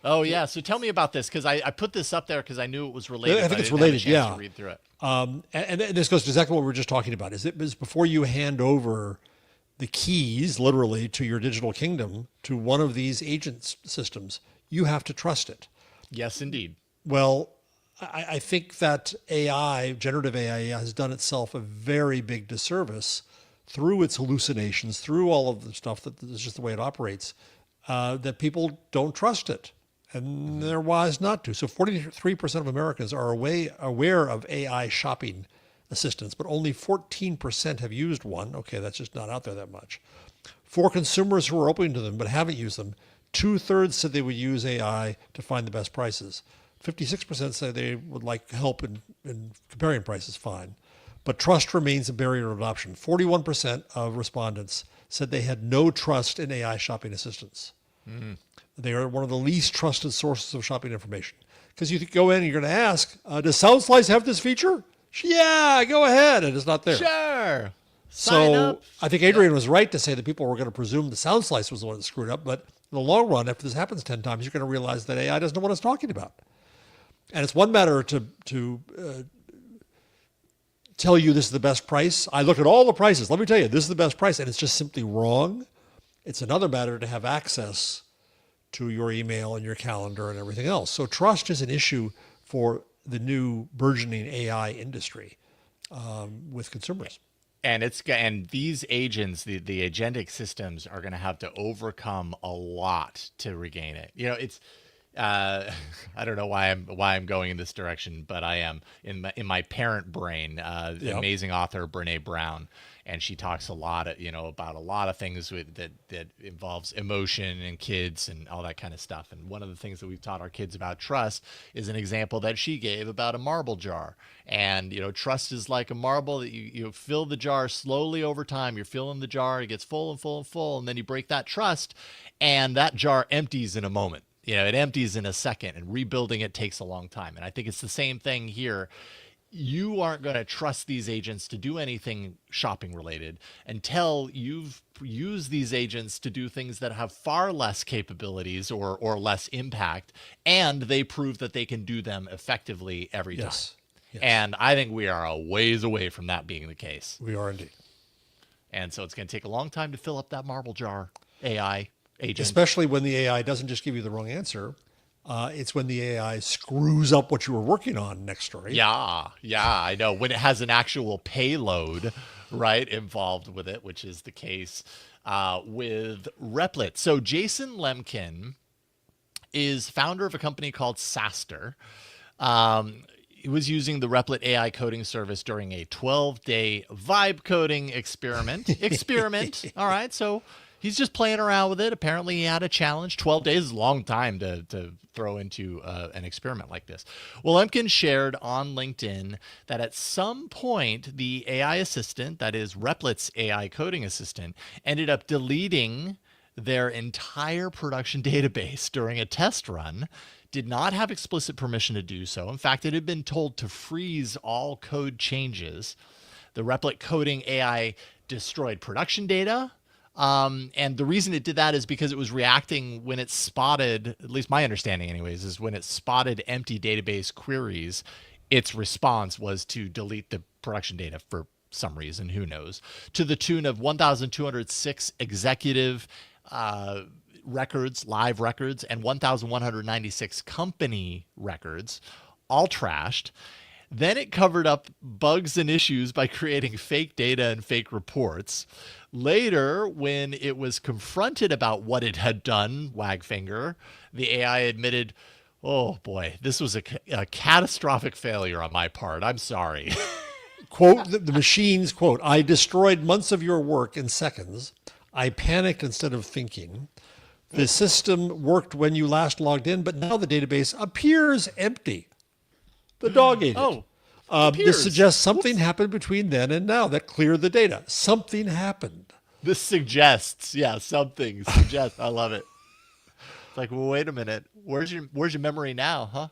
Oh yeah. So tell me about this, because I put this up there because I knew it was related. I think it's related. To read through it. And this goes to exactly what we were just talking about. Is before you hand over the keys, literally, to your digital kingdom, to one of these agent systems, you have to trust it. Yes, indeed. Well, I think that AI, generative AI, has done itself a very big disservice through its hallucinations, through all of the stuff that is just the way it operates, that people don't trust it. And they're wise not to. So 43% of Americans are aware of AI shopping assistants, but only 14% have used one. Okay, that's just not out there that much. For consumers who are open to them but haven't used them, 2/3 said they would use AI to find the best prices. 56% say they would like help in comparing prices, fine. But trust remains a barrier to adoption. 41% of respondents said they had no trust in AI shopping assistants. They are one of the least trusted sources of shopping information. Because you go in and you're going to ask, does Soundslice have this feature? Yeah, go ahead. And it's not there. Sure. Sign So up. I think Adrian was right to say that people were going to presume the Soundslice was the one that screwed up. But in the long run, after this happens 10 times, you're going to realize that AI doesn't know what it's talking about. And it's one matter to tell you this is the best price. I look at all the prices. Let me tell you, this is the best price. And it's just simply wrong. It's another matter to have access to your email and your calendar and everything else. So trust is an issue for the new burgeoning AI industry with consumers. And these agents, the agentic systems, are going to have to overcome a lot to regain it. You know, it's I don't know why I'm going in this direction, but I am in my parent brain. The amazing author Brene Brown, and she talks a lot, about a lot of things that involves emotion and kids and all that kind of stuff. And one of the things that we've taught our kids about trust is an example that she gave about a marble jar. And trust is like a marble that you fill the jar slowly over time. You're filling the jar, it gets full and full and full, and then you break that trust, and that jar empties in a moment. It empties in a second, and rebuilding it takes a long time. And I think it's the same thing here. You aren't going to trust these agents to do anything shopping related until you've used these agents to do things that have far less capabilities or less impact, and they prove that they can do them effectively every time. Yes. And I think we are a ways away from that being the case. We are indeed. And so it's going to take a long time to fill up that marble jar AI agent. Especially when the AI doesn't just give you the wrong answer. It's when the AI screws up what you were working on. Next story. Yeah, I know. When it has an actual payload, right, involved with it, which is the case with Replit. So Jason Lemkin is founder of a company called Saster. He was using the Replit AI coding service during a 12-day vibe coding experiment. All right, so he's just playing around with it. Apparently, he had a challenge. 12 days is a long time to throw into an experiment like this. Well, Lemkin shared on LinkedIn that at some point, the AI assistant, that is Replit's AI coding assistant, ended up deleting their entire production database during a test run. Did not have explicit permission to do so. In fact, it had been told to freeze all code changes. The Replit coding AI destroyed production data. And the reason it did that is because it was reacting when it spotted, at least my understanding anyways, is when it spotted empty database queries, its response was to delete the production data for some reason, who knows, to the tune of 1,206 executive records, live records, and 1,196 company records, all trashed. Then it covered up bugs and issues by creating fake data and fake reports. Later, when it was confronted about what it had done, wag finger, the AI admitted, oh boy, this was a catastrophic failure on my part. I'm sorry. Quote, the machines, quote, I destroyed months of your work in seconds. I panicked instead of thinking. The system worked when you last logged in, but now the database appears empty. The dog ate it. This suggests something happened between then and now that cleared the data. Something happened. This suggests, something suggests. I love it. It's like, well, wait a minute. Where's your memory now, huh?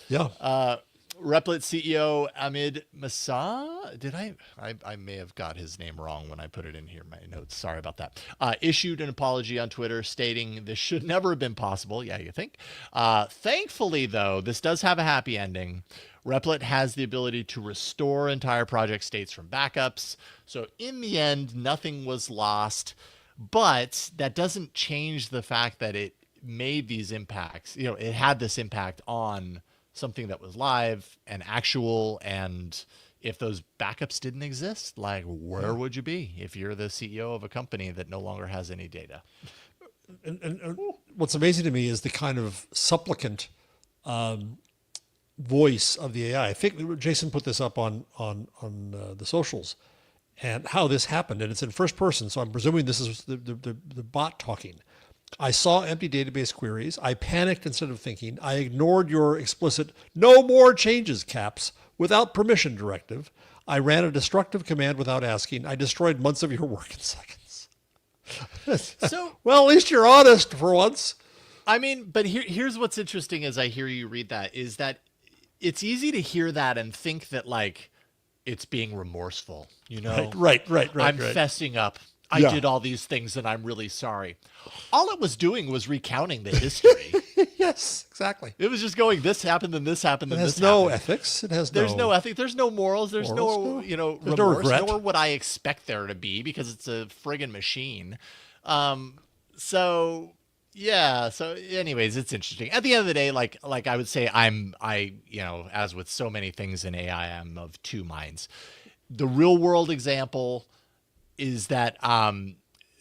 Yeah. Replit CEO Amit Masa, I may have got his name wrong when I put it in here in my notes. Sorry about that. Issued an apology on Twitter stating this should never have been possible. Yeah, you think? Thankfully, though, this does have a happy ending. Replit has the ability to restore entire project states from backups. So in the end, nothing was lost. But that doesn't change the fact that it made these impacts. It had this impact on something that was live and actual, and if those backups didn't exist, like, where would you be if you're the CEO of a company that no longer has any data? And what's amazing to me is the kind of supplicant voice of the AI. I think Jason put this up on the socials, and how this happened, and it's in first person. So I'm presuming this is the bot talking. I saw empty database queries. I panicked instead of thinking. I ignored your explicit "no more changes" caps without permission directive. I ran a destructive command without asking. I destroyed months of your work in seconds. So, well, at least you're honest for once. I mean, but here's what's interesting as I hear you read that is that it's easy to hear that and think that like it's being remorseful, you know? Right. I'm fessing up. I did all these things and I'm really sorry. All it was doing was recounting the history. Yes, exactly. It was just going, this happened, and this happened, and this happened. It has no ethics. There's no ethics. There's no morals. There's no, there's no remorse, regret. nor would I expect there to be because it's a friggin' machine. So anyways, it's interesting. At the end of the day, like I would say as with so many things in AI, I'm of two minds. The real world example is that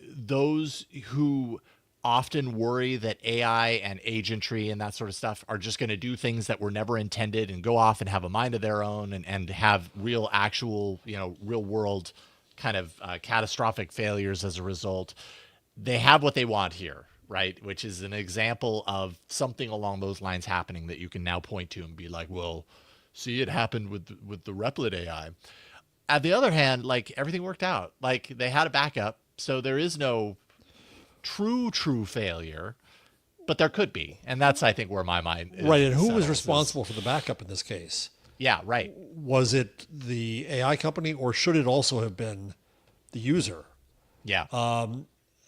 those who often worry that AI and agentry and that sort of stuff are just going to do things that were never intended and go off and have a mind of their own and have real world kind of catastrophic failures as a result. They have what they want here, right? Which is an example of something along those lines happening that you can now point to and be like, well, see, it happened with the Replit AI. On the other hand, like everything worked out. Like they had a backup, so there is no true failure, but there could be, and that's I think where my mind is. Right. And who was responsible for the backup in this case? Yeah, right. Was it the AI company, or should it also have been the user? Yeah.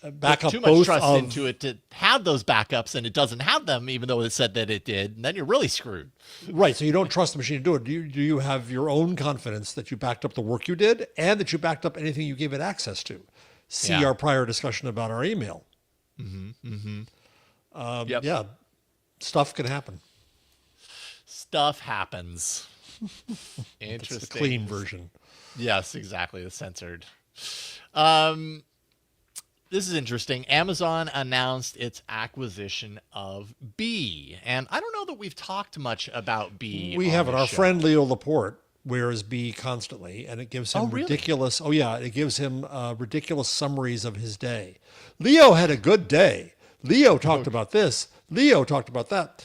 Backup too much trust into it to have those backups, and it doesn't have them, even though it said that it did. And then you're really screwed. Right. So you don't trust the machine to do it. Do you have your own confidence that you backed up the work you did and that you backed up anything you gave it access to? See our prior discussion about our email. Yeah. Stuff can happen. Stuff happens. Interesting. It's the clean version. Yes, exactly. The censored. This is interesting. Amazon announced its acquisition of Bee. And I don't know that we've talked much about Bee. We haven't. Our friend Leo Laporte wears Bee constantly, and it gives him ridiculous. Oh, yeah. It gives him ridiculous summaries of his day. Leo had a good day. Leo talked about this. Leo talked about that.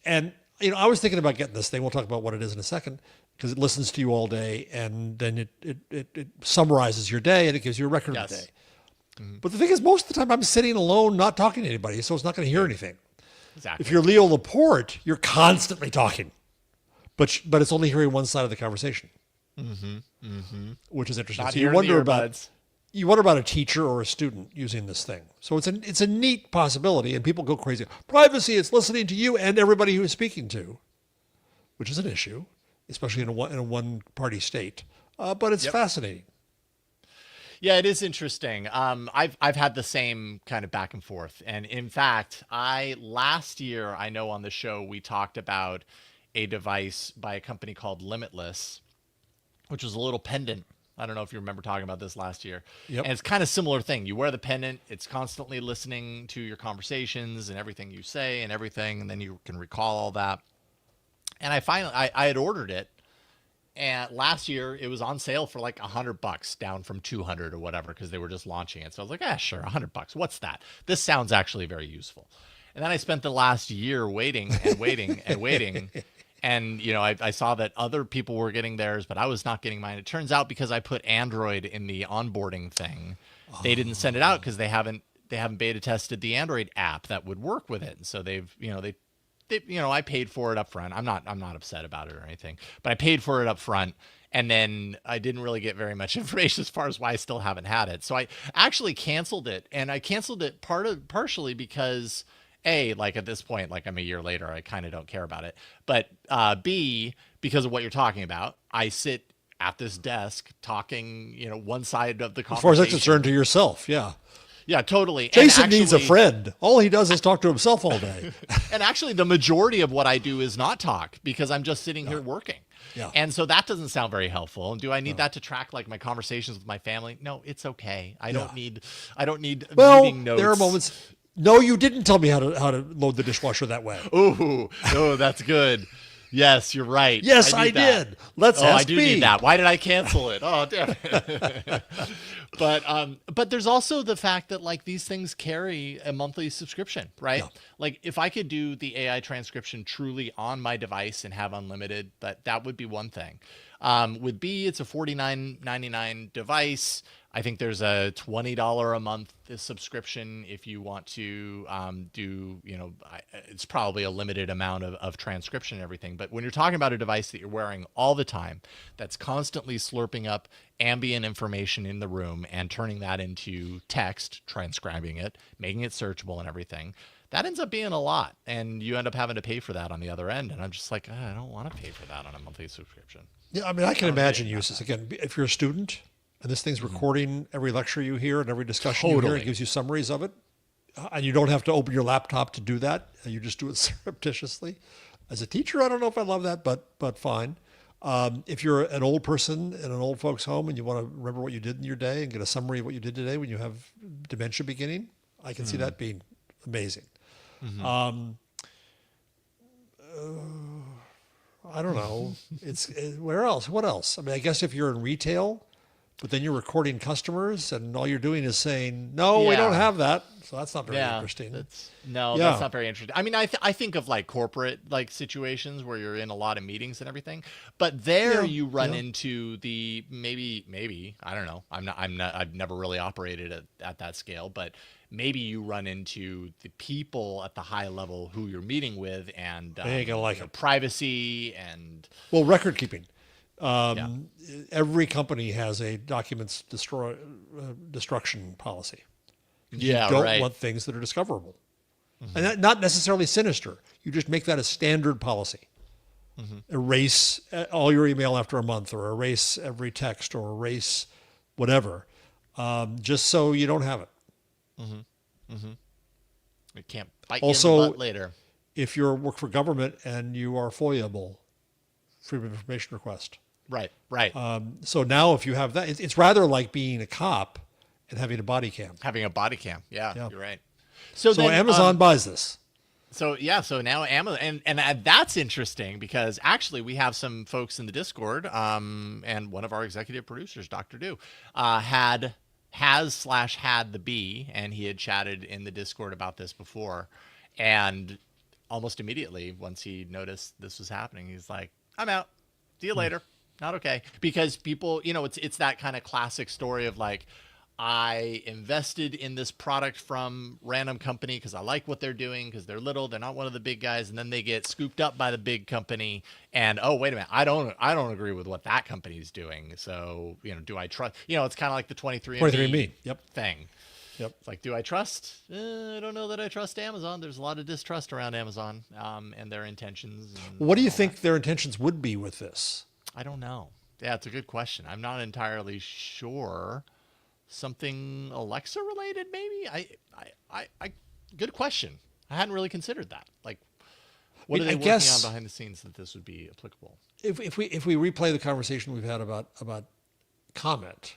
And, I was thinking about getting this thing. We'll talk about what it is in a second, because it listens to you all day, and then it summarizes your day, and it gives you a record of the day. Mm-hmm. But the thing is, most of the time I'm sitting alone, not talking to anybody, so it's not going to hear anything. Exactly. If you're Leo Laporte, you're constantly talking, but it's only hearing one side of the conversation, which is interesting. Not so you wonder about a teacher or a student using this thing. So it's a neat possibility, and people go crazy. Privacy, it's listening to you and everybody who is speaking to, which is an issue, especially in a one-party state. But it's fascinating. Yeah, it is interesting. I've had the same kind of back and forth. And in fact, last year, I know on the show, we talked about a device by a company called Limitless, which was a little pendant. I don't know if you remember talking about this last year. Yep. And it's kind of similar thing. You wear the pendant. It's constantly listening to your conversations and everything you say and everything. And then you can recall all that. And I had ordered it. And last year it was on sale for like $100, down from 200 or whatever, because they were just launching it. So I was like, sure, $100. What's that? This sounds actually very useful. And then I spent the last year waiting and waiting and waiting. And, I saw that other people were getting theirs, but I was not getting mine. It turns out because I put Android in the onboarding thing, they didn't send it out because they haven't beta tested the Android app that would work with it. And so I paid for it up front. I'm not upset about it or anything, but I paid for it up front, and then I didn't really get very much information as far as why I still haven't had it. So I actually canceled it, and I canceled it partially because like at this point, like I'm a year later, I kind of don't care about it. But B, because of what you're talking about, I sit at this desk talking, one side of the conversation. As far as that's concerned, to yourself, yeah. Yeah, totally. Jason needs a friend. All he does is talk to himself all day. And actually, the majority of what I do is not talk, because I'm just sitting here working. Yeah. And so that doesn't sound very helpful. And do I need that to track like my conversations with my family? No, it's okay. I don't need meeting notes. There are moments. No, you didn't tell me how to load the dishwasher that way. Oh, that's good. Yes, you're right. Yes, I need that. did. Let's Oh, I ask do me. need that. Why did I cancel it? Oh, damn it. But there's also the fact that like these things carry a monthly subscription, right? Yeah. Like if I could do the AI transcription truly on my device and have unlimited, that would be one thing. With B, it's a $49.99 device. I think there's a $20 a month subscription if you want to do, it's probably a limited amount of transcription and everything. But when you're talking about a device that you're wearing all the time, that's constantly slurping up ambient information in the room and turning that into text, transcribing it, making it searchable and everything, that ends up being a lot. And you end up having to pay for that on the other end. And I'm just like, I don't want to pay for that on a monthly subscription. Yeah, I mean, I can imagine uses. Again, if you're a student and this thing's recording every lecture you hear and every discussion you hear, Totally. it gives you summaries of it, and you don't have to open your laptop to do that. You just do it surreptitiously. As a teacher, I don't know if I love that, but fine. If you're an old person in an old folks' home and you want to remember what you did in your day and get a summary of what you did today when you have dementia beginning, I can see that being amazing. I don't know. It's where else? What else? I mean, I guess if you're in retail, but then you're recording customers and all you're doing is saying, no, we don't Yeah. have that. So that's not very interesting. That's Yeah. that's not very interesting. I mean, I think of like corporate like situations where you're in a lot of meetings and everything, but there Yeah, you run yeah. into the maybe I don't know. I've never really operated at that scale, but maybe you run into the people at the high level who you're meeting with and They ain't gonna like it. privacy and Well, record keeping. yeah. Every company has a documents destruction policy. You Yeah, don't right. want things that are discoverable. And that, not necessarily sinister. You just make that a standard policy. Erase all your email after a month, or erase every text, or erase whatever, just so you don't have it. It can't bite Also- you in the butt later. If you work for government and you are FOIA-able, Freedom of Information Request. Right. So now if you have that, it's rather like being a cop and having a body cam. Having a body cam. Yeah. Yeah. You're right. So then, Amazon buys this. So now Amazon and that's interesting because actually we have some folks in the Discord, and one of our executive producers, Dr. Do, had the B, and he had chatted in the Discord about this before, and almost immediately once he noticed this was happening, he's like, "I'm out. See you later. Not okay." Because people, it's that kind of classic story of like, I invested in this product from random company because I like what they're doing because they're little, they're not one of the big guys, and then they get scooped up by the big company, and oh wait a minute, I don't agree with what that company's doing. So do I trust? It's kind of like the 23andMe. Yep. thing. Yep. It's like, do I trust? I don't know that I trust Amazon. There's a lot of distrust around Amazon and their intentions. And What do you all think that. their intentions would be with this? I don't know. Yeah, it's a good question. I'm not entirely sure. Something Alexa related, maybe. I good question. I hadn't really considered that. Like, what are they working on behind the scenes that this would be applicable? If we replay the conversation we've had about Comet,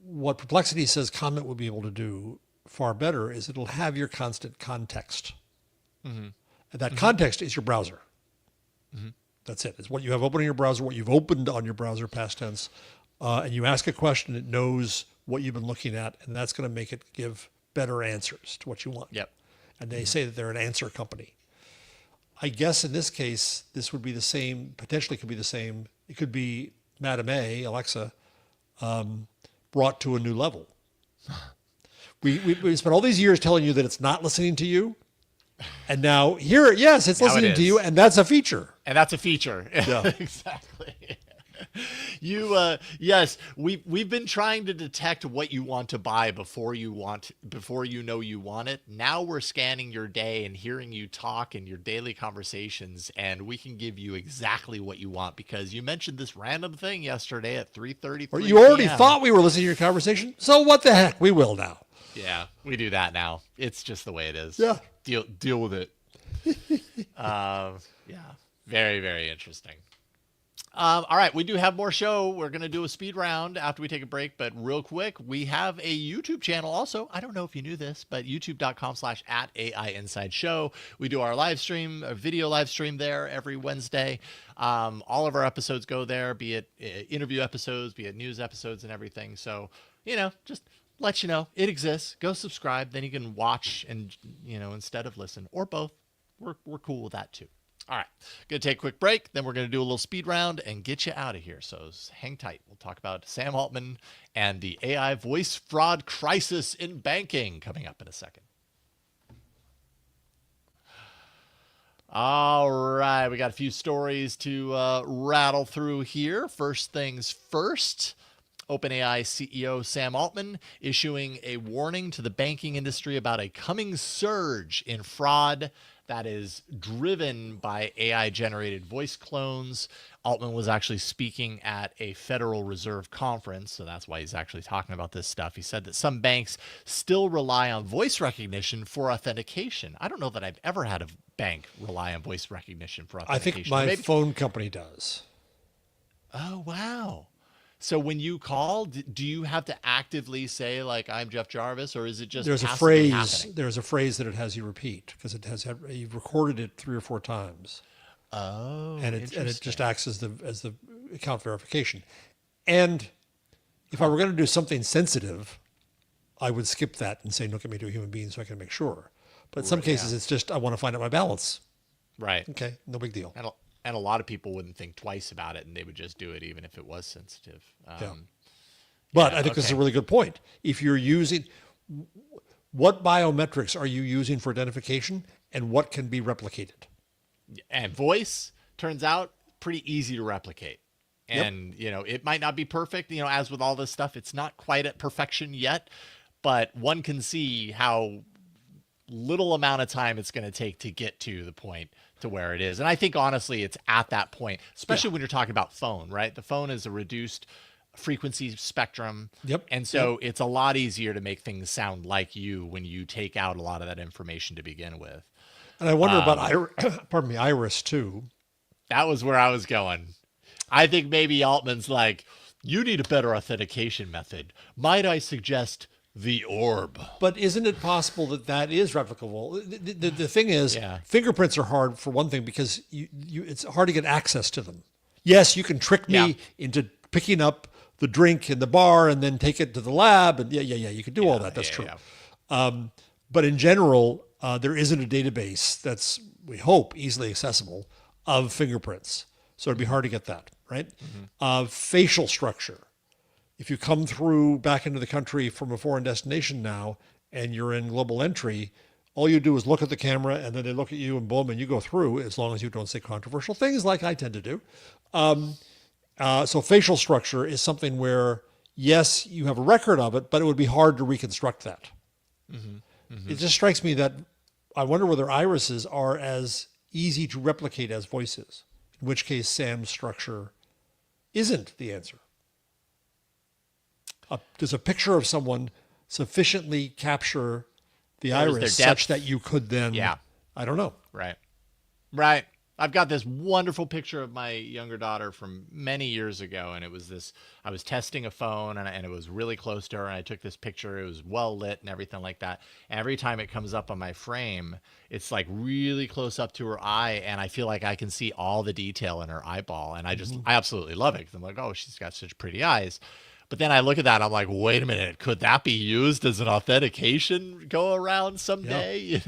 what Perplexity says Comet will be able to do far better is it'll have your constant context. And that context is your browser. That's it. It's what you have open in your browser, what you've opened on your browser, past tense. And you ask a question, it knows what you've been looking at, and that's going to make it give better answers to what you want. Yep. And they say that they're an answer company. I guess in this case, this would be the same, potentially could be the same. It could be Madam A, Alexa, brought to a new level. We spent all these years telling you that it's not listening to you. And now here, yes, it's Now listening it to is. you, and that's a feature. And that's a feature. Yeah. Exactly. Yes, we've been trying to detect what you want to buy before you know you want it. Now we're scanning your day and hearing you talk in your daily conversations, and we can give you exactly what you want because you mentioned this random thing yesterday at 3:33. Or you already PM. thought we were listening to your conversation, so what the heck? We will now. Yeah, we do that now. It's just the way it is. Yeah. Deal with it. Yeah, very, very interesting. All right, we do have more show. We're going to do a speed round after we take a break, but real quick, we have a YouTube channel also. I don't know if you knew this, but youtube.com/@AI Inside Show. We do our live stream, a video live stream there every Wednesday. All of our episodes go there, be it interview episodes, be it news episodes and everything. So, just let you know it exists. Go subscribe. Then you can watch and, instead of listen, or both. We're cool with that too. All right, going to take a quick break. Then we're going to do a little speed round and get you out of here. So hang tight. We'll talk about Sam Altman and the AI voice fraud crisis in banking coming up in a second. All right, we got a few stories to rattle through here. First things first. OpenAI CEO Sam Altman issuing a warning to the banking industry about a coming surge in fraud that is driven by AI-generated voice clones. Altman was actually speaking at a Federal Reserve conference, so that's why he's actually talking about this stuff. He said that some banks still rely on voice recognition for authentication. I don't know that I've ever had a bank rely on voice recognition for I authentication. think my phone company does. Oh, wow. So when you call, do you have to actively say, like, I'm Jeff Jarvis, or is it just There's a passively phrase. happening? There's a phrase that it has you repeat because you've recorded it 3 or 4 times, Oh, and it interesting. just acts as the account verification. And if I were going to do something sensitive, I would skip that and say, "No, get me to a human being so I can make sure." But in some cases, it's just I want to find out my balance. Right. Okay, no big deal. And a lot of people wouldn't think twice about it, and they would just do it even if it was sensitive. Yeah. But yeah, I think this is a okay. really good point. If you're using, what biometrics are you using for identification, and what can be replicated? And voice turns out pretty easy to replicate. And, it might not be perfect, as with all this stuff, it's not quite at perfection yet, but one can see how little amount of time it's going to take to get to the point to where it is. And I think honestly, it's at that point, especially when you're talking about phone, right? The phone is a reduced frequency spectrum. Yep. And so it's a lot easier to make things sound like you when you take out a lot of that information to begin with. And I wonder about Iris too. That was where I was going. I think maybe Altman's like, you need a better authentication method. Might I suggest the orb? But isn't it possible that is replicable? The thing is, Yeah. fingerprints are hard for one thing because it's hard to get access to them. Yes, you can trick me into picking up the drink in the bar and then take it to the lab, and you can do all that. That's true. But in general, there isn't a database that's, we hope, easily accessible of fingerprints. So it'd be hard to get that, right? Facial structure. If you come through back into the country from a foreign destination now and you're in global entry, all you do is look at the camera and then they look at you and boom, and you go through, as long as you don't say controversial things like I tend to do. So facial structure is something where, yes, you have a record of it, but it would be hard to reconstruct that. It just strikes me that I wonder whether irises are as easy to replicate as voices, in which case Sam's structure isn't the answer. Does a picture of someone sufficiently capture the iris such that you could then, I don't know. Right. I've got this wonderful picture of my younger daughter from many years ago. And it was this, I was testing a phone and it was really close to her. And I took this picture. It was well lit and everything like that. Every time it comes up on my frame, it's like really close up to her eye. And I feel like I can see all the detail in her eyeball. And I absolutely love it. Because I'm like, oh, she's got such pretty eyes. But then I look at that, I'm like, wait a minute, could that be used as an authentication go around someday?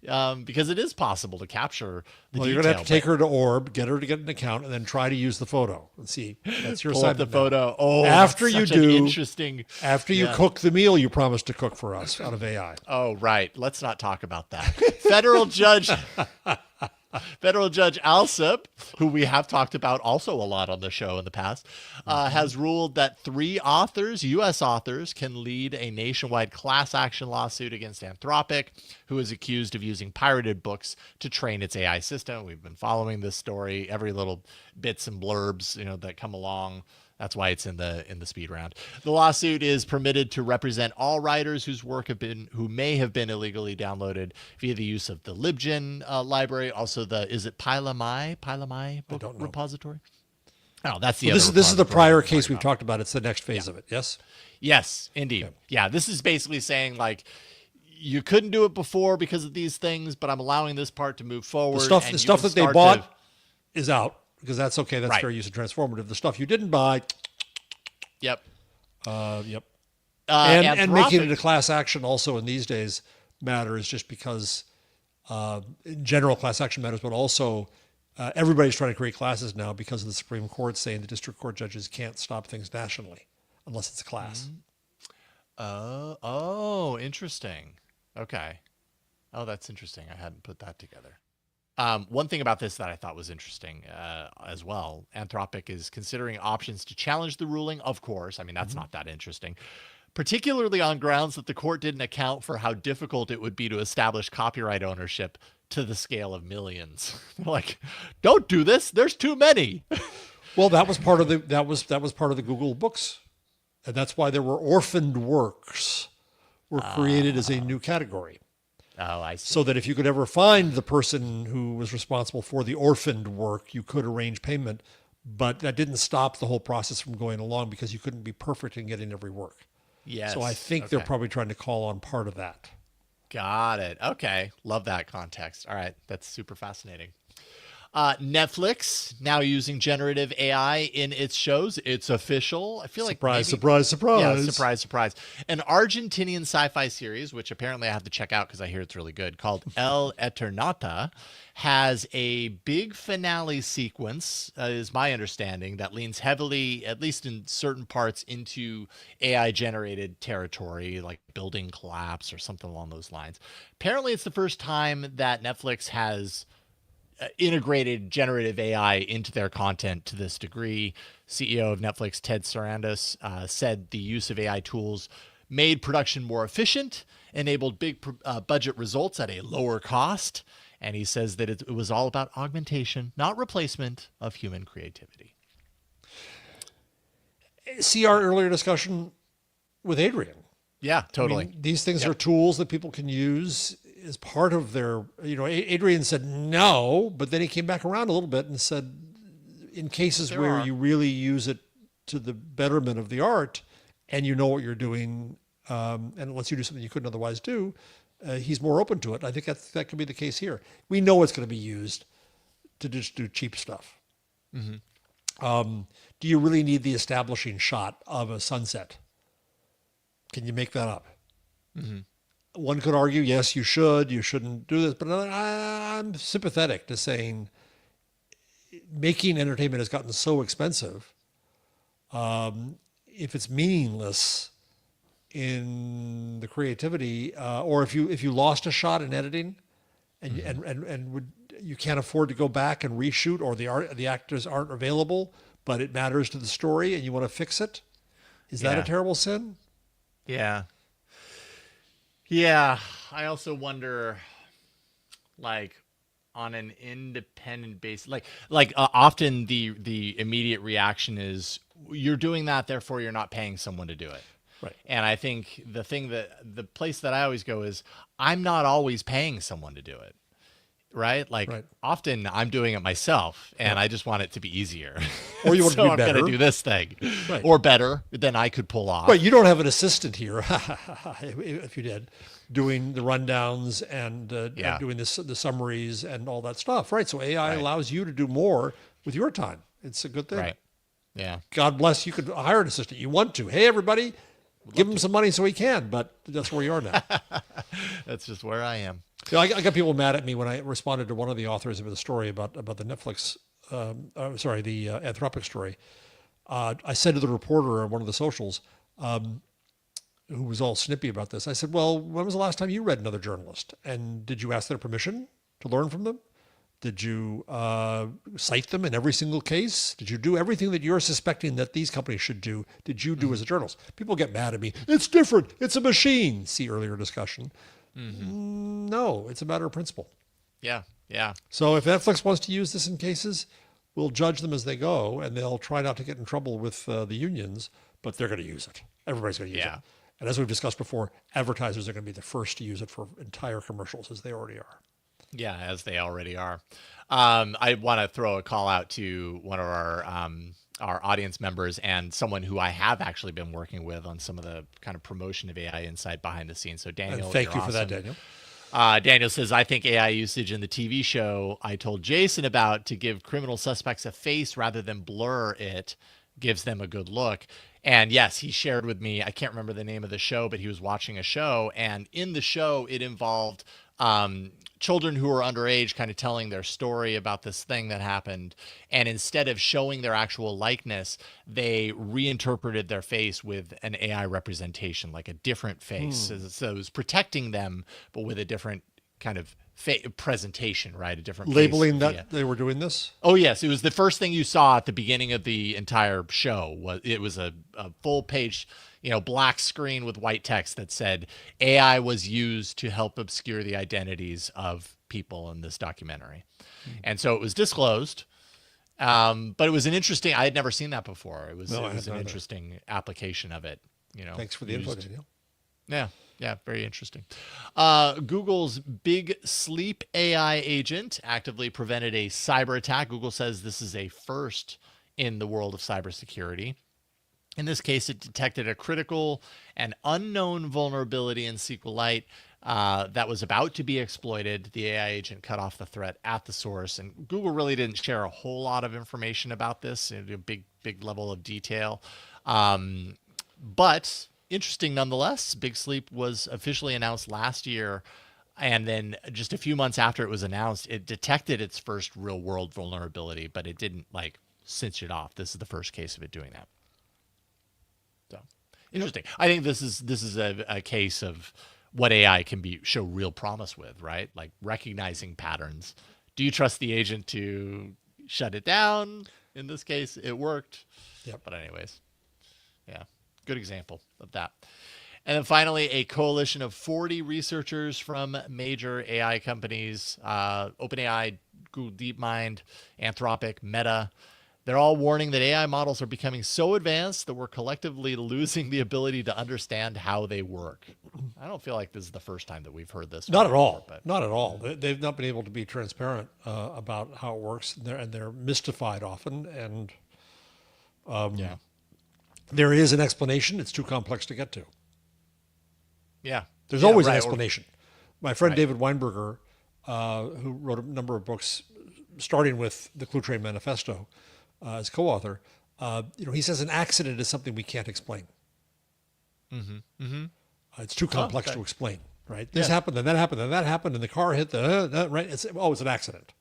Because it is possible to capture the detail. You're going to have to take her to Orb, get her to get an account, and then try to use the photo. And see, that's your pull up the assignment photo. Oh, after you do, interesting. After you cook the meal you promised to cook for us out of AI. Oh, right. Let's not talk about that. Federal judge Alsup, who we have talked about also a lot on the show in the past, has ruled that 3 authors, U.S. authors, can lead a nationwide class action lawsuit against Anthropic, who is accused of using pirated books to train its AI system. We've been following this story, every little bits and blurbs, that come along. That's why it's in the speed round. The lawsuit is permitted to represent all writers whose work who may have been illegally downloaded via the use of the LibGen library. Also, is it Pylamai book repository? Oh, that's the Well, other. this is the prior repository case we've talked about. It's the next phase of it. Yes. Yes, indeed. Yeah, this is basically saying like you couldn't do it before because of these things, but I'm allowing this part to move forward. The stuff that they bought is out because that's okay. That's fair use and transformative. The stuff you didn't buy. Yep. Yep. And making it a class action also in these days matters just because in general class action matters, but also everybody's trying to create classes now because of the Supreme Court saying the district court judges can't stop things nationally unless it's a class. Oh, interesting. Okay. Oh, that's interesting. I hadn't put that together. One thing about this that I thought was interesting as well, Anthropic is considering options to challenge the ruling. Of course, I mean, that's not that interesting, particularly on grounds that the court didn't account for how difficult it would be to establish copyright ownership to the scale of millions. Like, don't do this. There's too many. Well, that was part of the Google books. And that's why there were orphaned works were created as a new category. Oh, I see. So that if you could ever find the person who was responsible for the orphaned work, you could arrange payment. But that didn't stop the whole process from going along because you couldn't be perfect in getting every work. Yes. So I think they're probably trying to call on part of that. Got it. Okay. Love that context. All right. That's super fascinating. Netflix now using generative AI in its shows. It's official. I feel like surprise. Yeah, surprise. An Argentinian sci-fi series, which apparently I have to check out because I hear it's really good, called El Eternauta, has a big finale sequence, is my understanding, that leans heavily, at least in certain parts, into AI-generated territory, like building collapse or something along those lines. Apparently, it's the first time that Netflix has integrated generative AI into their content to this degree. CEO of Netflix, Ted Sarandos, said the use of AI tools made production more efficient, enabled big budget results at a lower cost. And he says that it was all about augmentation, not replacement of human creativity. See our earlier discussion with Adrian. Yeah, totally. I mean, these things are tools that people can use as part of their, Adrian said no, but then he came back around a little bit and said, in cases where you really use it to the betterment of the art and you know what you're doing, and it lets you do something you couldn't otherwise do, he's more open to it. I think that could be the case here. We know it's going to be used to just do cheap stuff. Mm-hmm. Do you really need the establishing shot of a sunset? Can you make that up? Mm-hmm. One could argue, yes, you shouldn't do this, but I'm sympathetic to saying making entertainment has gotten so expensive. If it's meaningless in the creativity, or if you lost a shot in editing, and you can't afford to go back and reshoot, or the actors aren't available, but it matters to the story, and you want to fix it, is that a terrible sin? Yeah. Yeah, I also wonder, like, on an independent basis, often the immediate reaction is you're doing that, therefore you're not paying someone to do it. Right. And I think the place that I always go is I'm not always paying someone to do it. Right? Often I'm doing it myself and I just want it to be easier. Or you want so to be I'm better. going to do this thing. Right. Or better than I could pull off. Right. You don't have an assistant here, if you did, doing the rundowns and doing the summaries and all that stuff. Right. So AI allows you to do more with your time. It's a good thing. Right. Yeah. God bless. You could hire an assistant. You want to. Hey, everybody, give him some money so he can. But that's where you are now. That's just where I am. I got people mad at me when I responded to one of the authors of the story about the Netflix, the Anthropic story. I said to the reporter on one of the socials, who was all snippy about this, I said, well, when was the last time you read another journalist? And did you ask their permission to learn from them? Did you cite them in every single case? Did you do everything that you're suspecting that these companies should do? Did you do as a journalist? People get mad at me. It's different. It's a machine. See earlier discussion. Mm-hmm. No, it's a matter of principle. Yeah, yeah. So if Netflix wants to use this in cases, we'll judge them as they go, and they'll try not to get in trouble with the unions, but they're going to use it. Everybody's going to use it. And as we've discussed before, advertisers are going to be the first to use it for entire commercials, as they already are. Yeah, as they already are. I want to throw a call out to one of our our audience members and someone who I have actually been working with on some of the kind of promotion of AI Insight behind the scenes. So Daniel, And thank you're you for that, awesome. Daniel. Daniel says, I think AI usage in the TV show I told Jason about to give criminal suspects a face rather than blur it gives them a good look. And yes, he shared with me, I can't remember the name of the show, but he was watching a show. And in the show, it involved children who were underage kind of telling their story about this thing that happened. And instead of showing their actual likeness, they reinterpreted their face with an AI representation, like a different face. So it was protecting them, but with a different kind of presentation, right? A different Labeling face. that they were doing this? Oh yes, it was the first thing you saw at the beginning of the entire show. It was a full page, black screen with white text that said AI was used to help obscure the identities of people in this documentary, and so it was disclosed. But it was an interesting. I had never seen that before. It was an interesting application of it. Thanks for the info, Daniel. Yeah, very interesting. Google's Big Sleep AI agent actively prevented a cyber attack. Google says this is a first in the world of cybersecurity. In this case, it detected a critical and unknown vulnerability in SQLite that was about to be exploited. The AI agent cut off the threat at the source, and Google really didn't share a whole lot of information about this in a big level of detail. But interesting nonetheless. Big Sleep was officially announced last year, and then just a few months after it was announced, it detected its first real-world vulnerability, but it didn't cinch it off. This is the first case of it doing that. So interesting. I think this is a case of what AI can show real promise with, right? Like recognizing patterns. Do you trust the agent to shut it down? In this case, it worked. Yep. But anyways, yeah. Good example of that. And then finally, a coalition of 40 researchers from major AI companies, OpenAI, Google DeepMind, Anthropic, Meta, they're all warning that AI models are becoming so advanced that we're collectively losing the ability to understand how they work. I don't feel like this is the first time that we've heard this. Not at all. Not at all. They've not been able to be transparent about how it works, and they're mystified often. And yeah. There is an explanation. It's too complex to get to. Yeah. There's always an explanation. My friend David Weinberger, who wrote a number of books, starting with the Clue Train Manifesto as co-author, he says an accident is something we can't explain. It's too complex to explain, right? This happened, and that happened, and that happened, and the car hit that, right? It's an accident.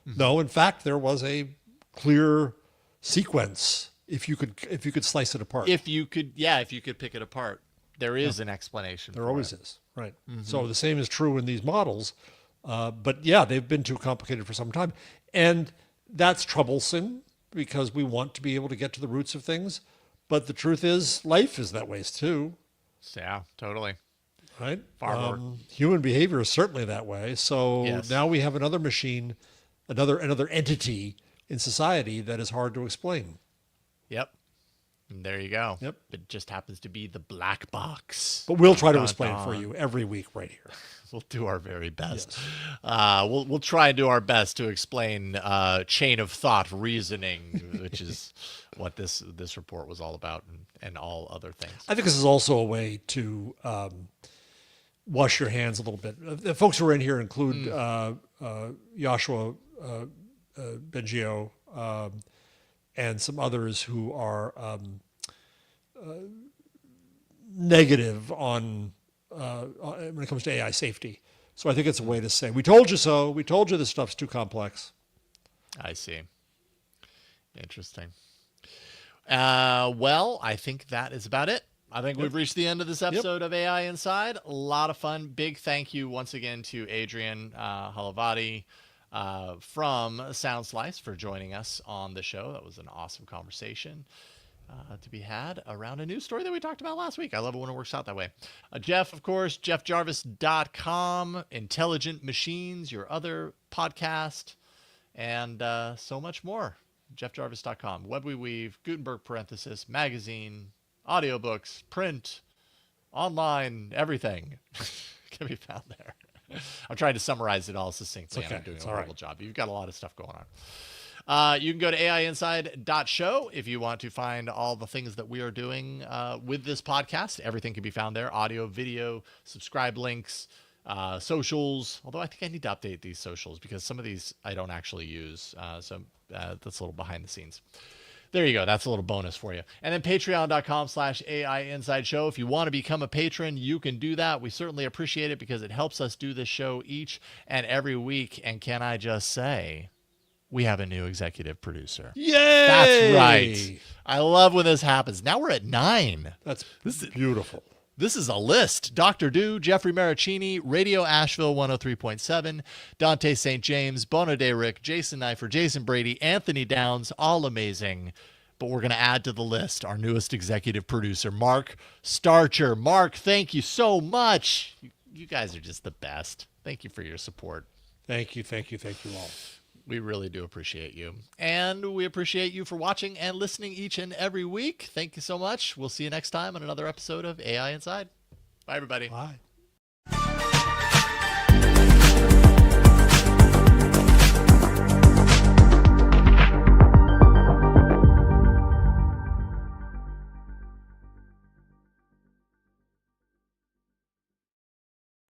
No, in fact, there was a clear sequence. If you could slice it apart. If you could pick it apart, there is an explanation. There always is, right? So the same is true in these models, but yeah, they've been too complicated for some time, and that's troublesome because we want to be able to get to the roots of things. But the truth is, life is that way too. Yeah, totally. Right. Far more. Human behavior is certainly that way. So now we have another machine, another entity in society that is hard to explain. Yep. And there you go. Yep. It just happens to be the black box. But we'll try to explain it for you every week right here. We'll do our very best. Yes. We'll try and do our best to explain chain of thought reasoning, which is what this report was all about, and all other things. I think this is also a way to wash your hands a little bit. The folks who are in here include Joshua Bengio, and some others who are negative on when it comes to AI safety. So I think it's a way to say, we told you so. We told you this stuff's too complex. I see. Interesting. Well, I think that is about it. I think we've reached the end of this episode of AI Inside. A lot of fun. Big thank you once again to Adrian Holovaty from Soundslice for joining us on the show. That was an awesome conversation to be had around a news story that we talked about last week. I love it when it works out that way. Jeff, of course, jeffjarvis.com, Intelligent Machines, your other podcast, and so much more. jeffjarvis.com, Web We Weave, Gutenberg parenthesis, magazine, audiobooks, print, online, everything can be found there. I'm trying to summarize it all succinctly. Okay. I'm doing It's a all horrible right. job. You've got a lot of stuff going You can go to AIinside.show if you want to find all the things that we are doing with this podcast. Everything can be found there: audio, video, subscribe links, socials. Although I think I need to update these socials because some of these I don't actually use. So that's a little behind the scenes. There you go. That's a little bonus for you. And then patreon.com/AI Inside Show. If you want to become a patron, you can do that. We certainly appreciate it because it helps us do this show each and every week. And can I just say, we have a new executive producer. Yay! That's right. I love when this happens. Now we're at 9. That's beautiful. This is a list. Dr. Do, Jeffrey Maricini, Radio Asheville 103.7, Dante St. James, Bono De Rick, Jason Knifer, Jason Brady, Anthony Downs, all amazing. But we're going to add to the list our newest executive producer, Mark Starcher. Mark, thank you so much. You guys are just the best. Thank you for your support. Thank you all. We really do appreciate you. And we appreciate you for watching and listening each and every week. Thank you so much. We'll see you next time on another episode of AI Inside. Bye, everybody. Bye.